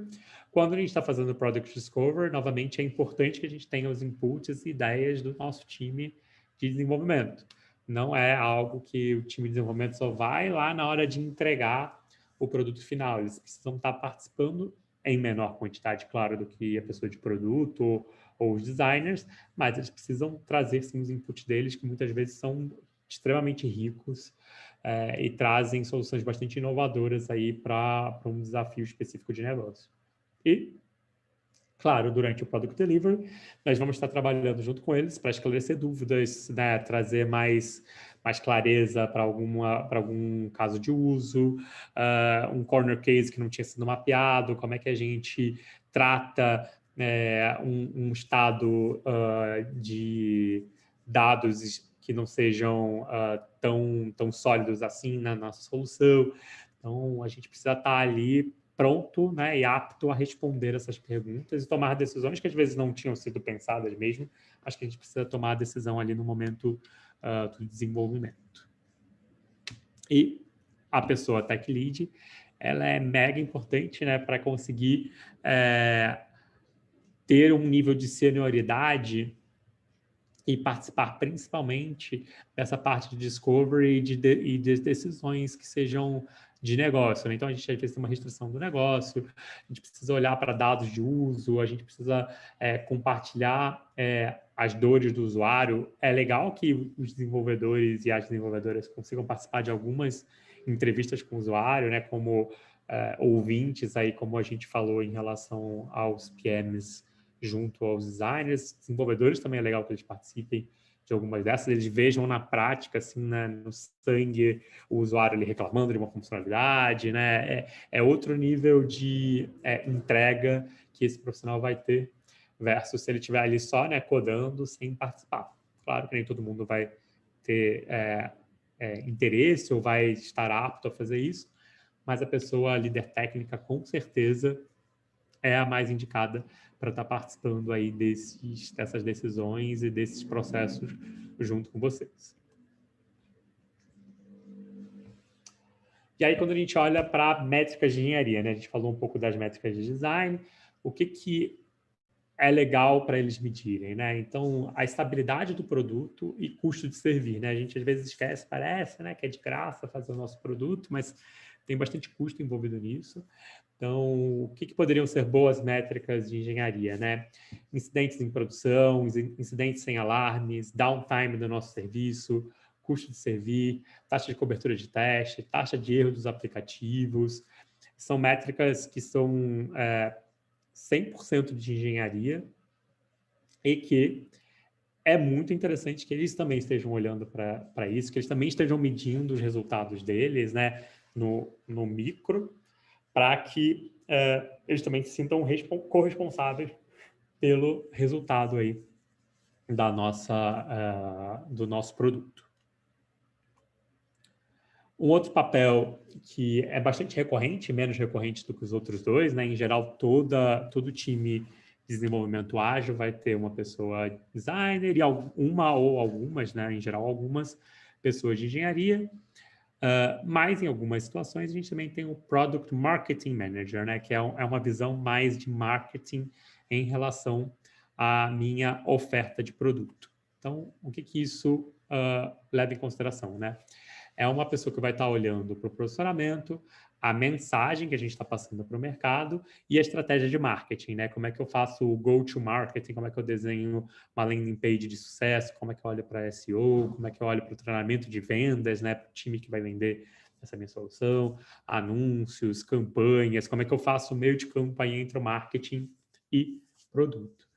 Quando a gente está fazendo Product Discovery, novamente, é importante que a gente tenha os inputs e ideias do nosso time de desenvolvimento. Não é algo que o time de desenvolvimento só vai lá na hora de entregar o produto final. Eles precisam estar participando em menor quantidade, claro, do que a pessoa de produto ou os designers, mas eles precisam trazer, sim, os inputs deles, que muitas vezes são extremamente ricos, e trazem soluções bastante inovadoras aí para um desafio específico de negócio. E, claro, durante o Product Delivery, nós vamos estar trabalhando junto com eles para esclarecer dúvidas, né, trazer mais clareza para algum caso de uso, um corner case que não tinha sido mapeado, como é que a gente trata um estado de dados que não sejam tão sólidos assim na nossa solução. Então, a gente precisa estar ali pronto, né, e apto a responder essas perguntas e tomar decisões que às vezes não tinham sido pensadas mesmo, mas que a gente precisa tomar a decisão ali no momento do desenvolvimento. E a pessoa Tech Lead, ela é mega importante, né, para conseguir ter um nível de senioridade e participar principalmente dessa parte de discovery e de decisões que sejam de negócio, né? Então, a gente às vezes tem uma restrição do negócio, a gente precisa olhar para dados de uso, a gente precisa compartilhar as dores do usuário. É legal que os desenvolvedores e as desenvolvedoras consigam participar de algumas entrevistas com o usuário, né? Como ouvintes, aí, como a gente falou em relação aos PMs, junto aos designers, desenvolvedores também é legal que eles participem de algumas dessas, eles vejam na prática, assim, né, no sangue, o usuário ali reclamando de uma funcionalidade, né? É outro nível de entrega que esse profissional vai ter, versus se ele estiver ali só, né, codando, sem participar. Claro que nem todo mundo vai ter interesse ou vai estar apto a fazer isso, mas a pessoa líder técnica, com certeza, é a mais indicada para estar participando aí dessas decisões e desses processos junto com vocês. E aí, quando a gente olha para métricas de engenharia, né? A gente falou um pouco das métricas de design, o que é legal para eles medirem, né? Então, a estabilidade do produto e custo de servir, né? A gente às vezes esquece, parece, né, que é de graça fazer o nosso produto, mas tem bastante custo envolvido nisso. Então, o que poderiam ser boas métricas de engenharia, né? Incidentes em produção, incidentes sem alarmes, downtime do nosso serviço, custo de servir, taxa de cobertura de teste, taxa de erro dos aplicativos. São métricas que são 100% de engenharia e que é muito interessante que eles também estejam olhando para isso, que eles também estejam medindo os resultados deles, né, no micro, para que eles também se sintam corresponsáveis pelo resultado aí do nosso produto. Um outro papel que é bastante recorrente, menos recorrente do que os outros dois, né? Em geral, todo time de desenvolvimento ágil vai ter uma pessoa designer e uma ou algumas, né? Em geral, algumas pessoas de engenharia. Mas em algumas situações a gente também tem o Product Marketing Manager, né? Que é uma visão mais de marketing em relação à minha oferta de produto. Então, o que isso leva em consideração, né? É uma pessoa que vai estar olhando para o posicionamento, a mensagem que a gente está passando para o mercado e a estratégia de marketing, né? Como é que eu faço o go-to-marketing, como é que eu desenho uma landing page de sucesso, como é que eu olho para SEO, como é que eu olho para o treinamento de vendas, né? Para o time que vai vender essa minha solução, anúncios, campanhas, como é que eu faço o meio de campanha entre o marketing e produto.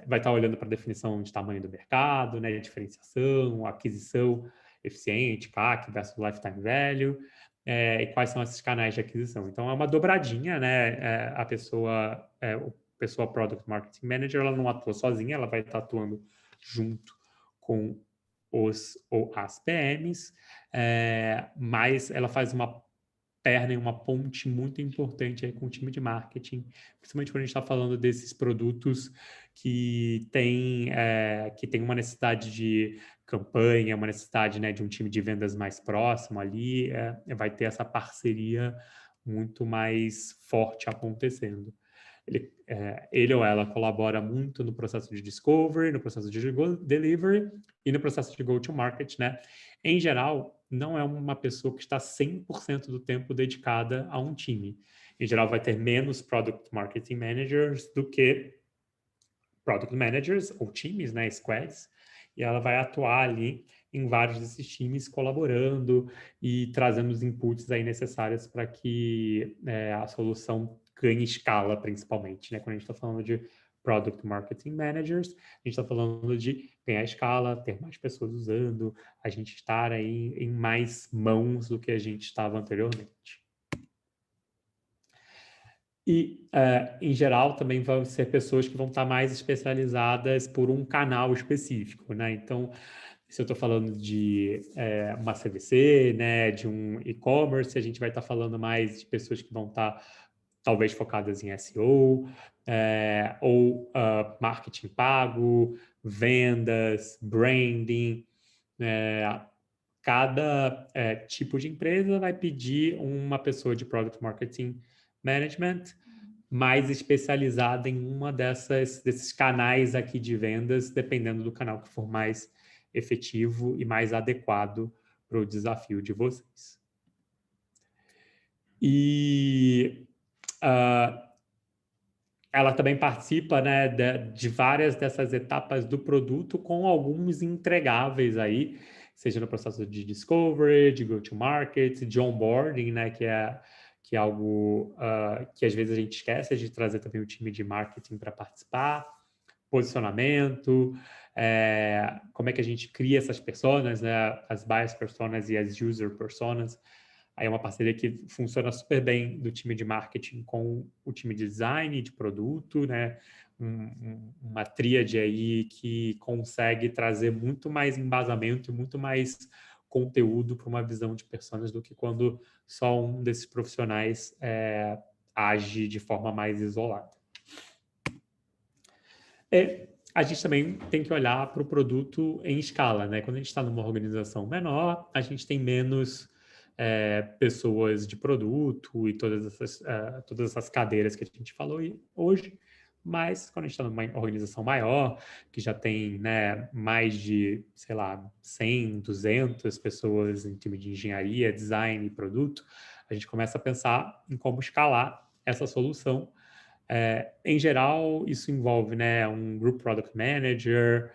Vai estar olhando para a definição de tamanho do mercado, né? Diferenciação, aquisição eficiente, CAC versus lifetime value, e quais são esses canais de aquisição. Então, é uma dobradinha, né? A pessoa Product Marketing Manager, ela não atua sozinha, ela vai estar atuando junto com ou as PMs, mas ela faz uma perna e uma ponte muito importante aí com o time de marketing, principalmente quando a gente está falando desses produtos que tem uma necessidade de campanha, uma necessidade, né, de um time de vendas mais próximo ali, vai ter essa parceria muito mais forte acontecendo. Ele ou ela colabora muito no processo de discovery, no processo de delivery e no processo de go-to-market, né? Em geral, não é uma pessoa que está 100% do tempo dedicada a um time. Em geral, vai ter menos product marketing managers do que product managers ou times, né, squads, e ela vai atuar ali em vários desses times colaborando e trazendo os inputs aí necessários para que a solução ganhe escala, principalmente, né? Quando a gente está falando de Product Marketing Managers, a gente está falando de ganhar escala, ter mais pessoas usando, a gente estar aí em mais mãos do que a gente estava anteriormente. E, em geral, também vão ser pessoas que vão estar mais especializadas por um canal específico, né? Então, se eu estou falando de uma CVC, né, de um e-commerce, a gente vai estar falando mais de pessoas que vão estar talvez focadas em SEO, ou marketing pago, vendas, branding. Cada tipo de empresa vai pedir uma pessoa de Product Marketing Management mais especializada em uma desses canais aqui de vendas, dependendo do canal que for mais efetivo e mais adequado para o desafio de vocês. E ela também participa, né, de várias dessas etapas do produto com alguns entregáveis aí, seja no processo de discovery, de go-to-market, de onboarding, né, que é algo que às vezes a gente esquece de trazer também o time de marketing para participar, posicionamento, como é que a gente cria essas personas, né, as bias personas e as user personas. Aí é uma parceria que funciona super bem do time de marketing com o time de design, de produto, né? Uma tríade aí que consegue trazer muito mais embasamento e muito mais conteúdo para uma visão de personas do que quando só um desses profissionais age de forma mais isolada. A gente também tem que olhar para o produto em escala, né? Quando a gente está numa organização menor, a gente tem menos pessoas de produto e todas essas cadeiras que a gente falou hoje, mas quando a gente está numa organização maior, que já tem, né, mais de, sei lá, 100, 200 pessoas em time de engenharia, design e produto, a gente começa a pensar em como escalar essa solução. Em geral, isso envolve, né, um Group Product Manager,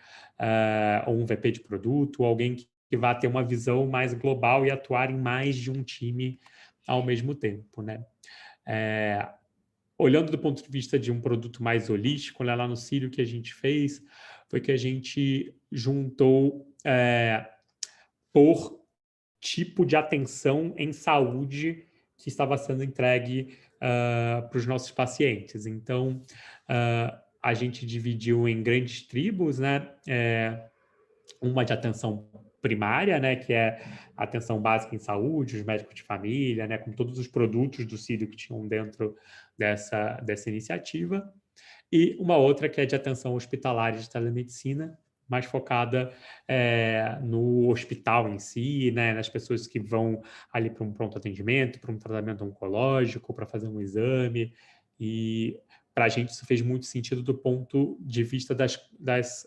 ou um VP de produto, alguém que vai ter uma visão mais global e atuar em mais de um time ao mesmo tempo, né? Olhando do ponto de vista de um produto mais holístico, lá no Círio, o que a gente fez foi que a gente juntou por tipo de atenção em saúde que estava sendo entregue para os nossos pacientes. Então, a gente dividiu em grandes tribos, né? Uma de atenção primária, né, que é a atenção básica em saúde, os médicos de família, né, com todos os produtos do Círio que tinham dentro dessa iniciativa, e uma outra que é de atenção hospitalar e de telemedicina, mais focada no hospital em si, né, nas pessoas que vão ali para um pronto atendimento, para um tratamento oncológico, para fazer um exame, e para a gente isso fez muito sentido do ponto de vista das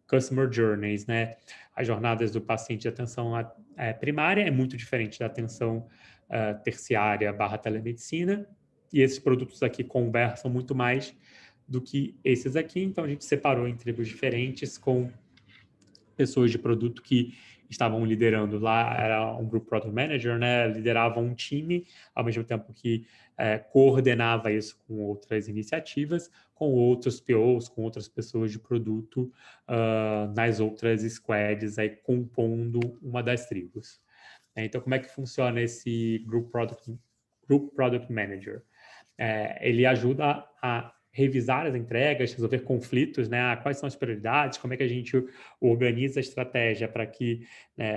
customer journeys, né? As jornadas do paciente de atenção primária é muito diferente da atenção terciária / telemedicina, e esses produtos aqui conversam muito mais do que esses aqui, então a gente separou em tribos diferentes com pessoas de produto que estavam liderando lá, era um Group Product Manager, né, liderava um time, ao mesmo tempo que coordenava isso com outras iniciativas, com outros POs, com outras pessoas de produto nas outras squads, aí compondo uma das tribos. Então, como é que funciona esse Group Product Manager? Ele ajuda a revisar as entregas, resolver conflitos, né? Quais são as prioridades, como é que a gente organiza a estratégia para que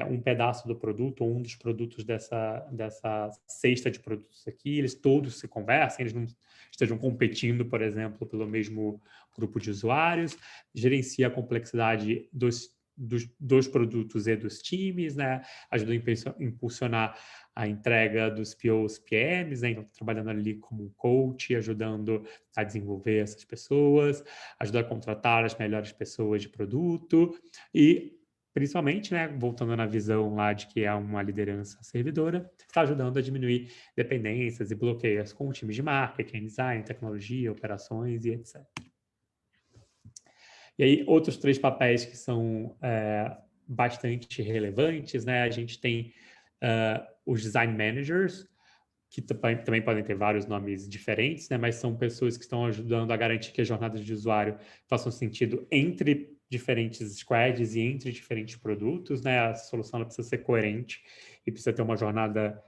um pedaço do produto ou um dos produtos dessa cesta de produtos aqui, eles todos se conversem, eles não estejam competindo, por exemplo, pelo mesmo grupo de usuários, gerencia a complexidade dos produtos e dos times, né? Ajuda a impulsionar a entrega dos POs, PMs, né? Então, trabalhando ali como um coach, ajudando a desenvolver essas pessoas, ajuda a contratar as melhores pessoas de produto e, principalmente, né, voltando na visão lá de que é uma liderança servidora, está ajudando a diminuir dependências e bloqueios com times de marketing, design, tecnologia, operações e etc. E aí, outros 3 papéis que são bastante relevantes, né? A gente tem os design managers, que também podem ter vários nomes diferentes, né? Mas são pessoas que estão ajudando a garantir que as jornadas de usuário façam sentido entre diferentes squads e entre diferentes produtos, né? A solução ela precisa ser coerente e precisa ter uma jornada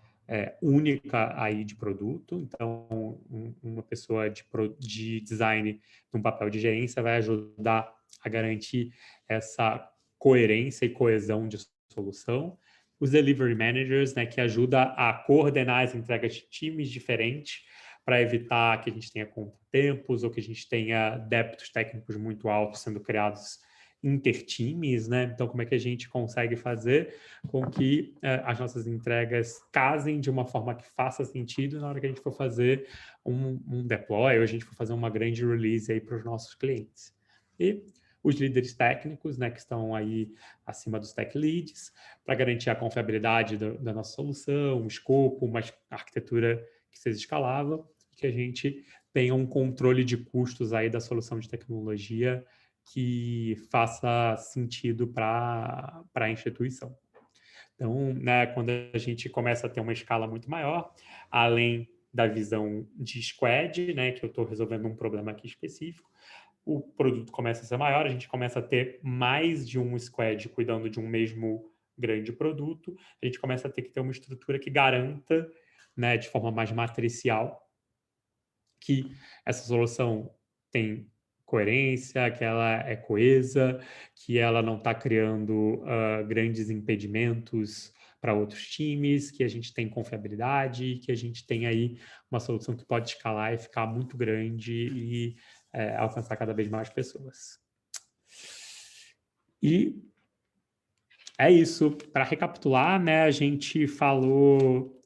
única aí de produto. Então, uma pessoa de design num papel de gerência vai ajudar a garantir essa coerência e coesão de solução. Os delivery managers, né, que ajuda a coordenar as entregas de times diferentes para evitar que a gente tenha contratempos ou que a gente tenha débitos técnicos muito altos sendo criados intertimes, né? Então, como é que a gente consegue fazer com que as nossas entregas casem de uma forma que faça sentido na hora que a gente for fazer um deploy ou a gente for fazer uma grande release aí para os nossos clientes. E os líderes técnicos, né, que estão aí acima dos tech leads, para garantir a confiabilidade da nossa solução, o escopo, uma arquitetura que seja escalável, que a gente tenha um controle de custos aí da solução de tecnologia que faça sentido para a instituição. Então, né, quando a gente começa a ter uma escala muito maior, além da visão de squad, né, que eu estou resolvendo um problema aqui específico, o produto começa a ser maior, a gente começa a ter mais de um squad cuidando de um mesmo grande produto, a gente começa a ter que ter uma estrutura que garanta, né, de forma mais matricial, que essa solução tem coerência, que ela é coesa, que ela não está criando grandes impedimentos para outros times, que a gente tem confiabilidade, que a gente tem aí uma solução que pode escalar e ficar muito grande e alcançar cada vez mais pessoas. E é isso. Para recapitular, né, a gente falou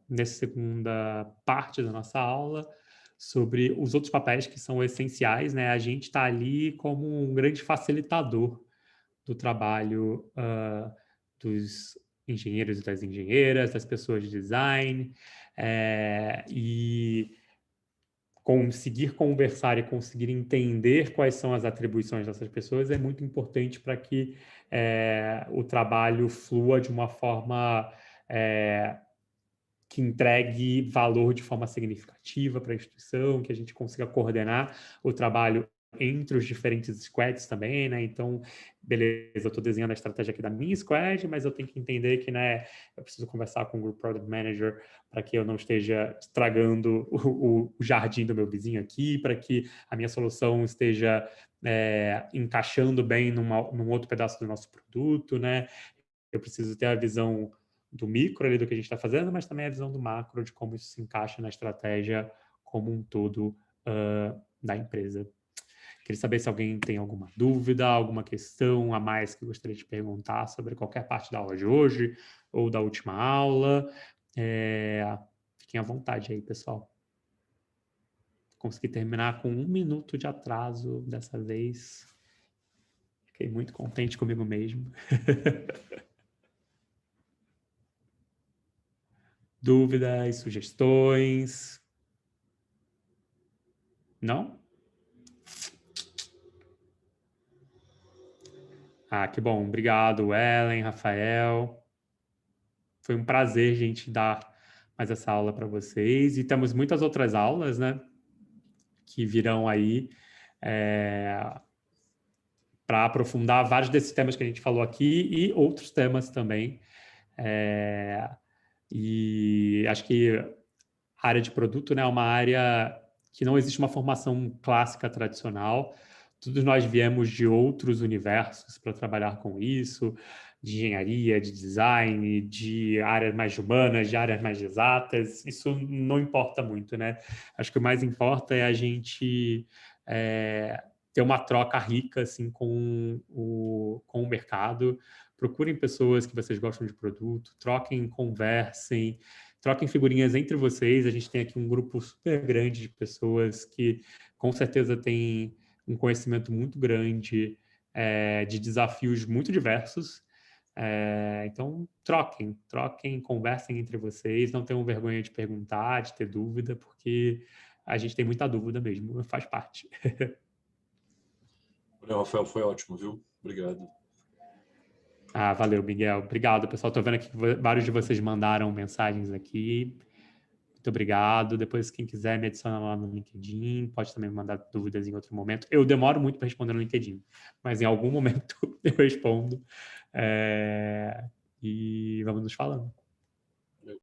nessa segunda parte da nossa aula sobre os outros papéis que são essenciais, né? A gente está ali como um grande facilitador do trabalho dos engenheiros e das engenheiras, das pessoas de design, e conseguir conversar e conseguir entender quais são as atribuições dessas pessoas é muito importante para que o trabalho flua de uma forma que entregue valor de forma significativa para a instituição, que a gente consiga coordenar o trabalho entre os diferentes squads também, né? Então, beleza, eu estou desenhando a estratégia aqui da minha squad, mas eu tenho que entender que, né, eu preciso conversar com o Group Product Manager para que eu não esteja estragando o jardim do meu vizinho aqui, para que a minha solução esteja encaixando bem num outro pedaço do nosso produto, né? Eu preciso ter a visão do micro ali do que a gente está fazendo, mas também a visão do macro de como isso se encaixa na estratégia como um todo da empresa. Queria saber se alguém tem alguma dúvida, alguma questão a mais que gostaria de perguntar sobre qualquer parte da aula de hoje ou da última aula. Fiquem à vontade aí, pessoal. Consegui terminar com 1 minuto de atraso dessa vez. Fiquei muito contente comigo mesmo. Dúvidas, sugestões? Não? Ah, que bom. Obrigado, Ellen, Rafael. Foi um prazer, gente, dar mais essa aula para vocês. E temos muitas outras aulas, né? Que virão aí para aprofundar vários desses temas que a gente falou aqui e outros temas também. E acho que a área de produto, né, é uma área que não existe uma formação clássica tradicional. Todos nós viemos de outros universos para trabalhar com isso, de engenharia, de design, de áreas mais humanas, de áreas mais exatas. Isso não importa muito, né? Acho que o mais importa é a gente ter uma troca rica assim, com o mercado. Procurem pessoas que vocês gostam de produto, troquem, conversem, troquem figurinhas entre vocês. A gente tem aqui um grupo super grande de pessoas que com certeza tem um conhecimento muito grande de desafios muito diversos. Então, troquem, conversem entre vocês, não tenham vergonha de perguntar, de ter dúvida, porque a gente tem muita dúvida mesmo, faz parte. Valeu, Rafael, foi ótimo, viu? Obrigado. Valeu, Miguel. Obrigado, pessoal. Estou vendo aqui que vários de vocês mandaram mensagens aqui. Muito obrigado. Depois, quem quiser me adicionar lá no LinkedIn, pode também mandar dúvidas em outro momento. Eu demoro muito para responder no LinkedIn, mas em algum momento eu respondo. E vamos nos falando.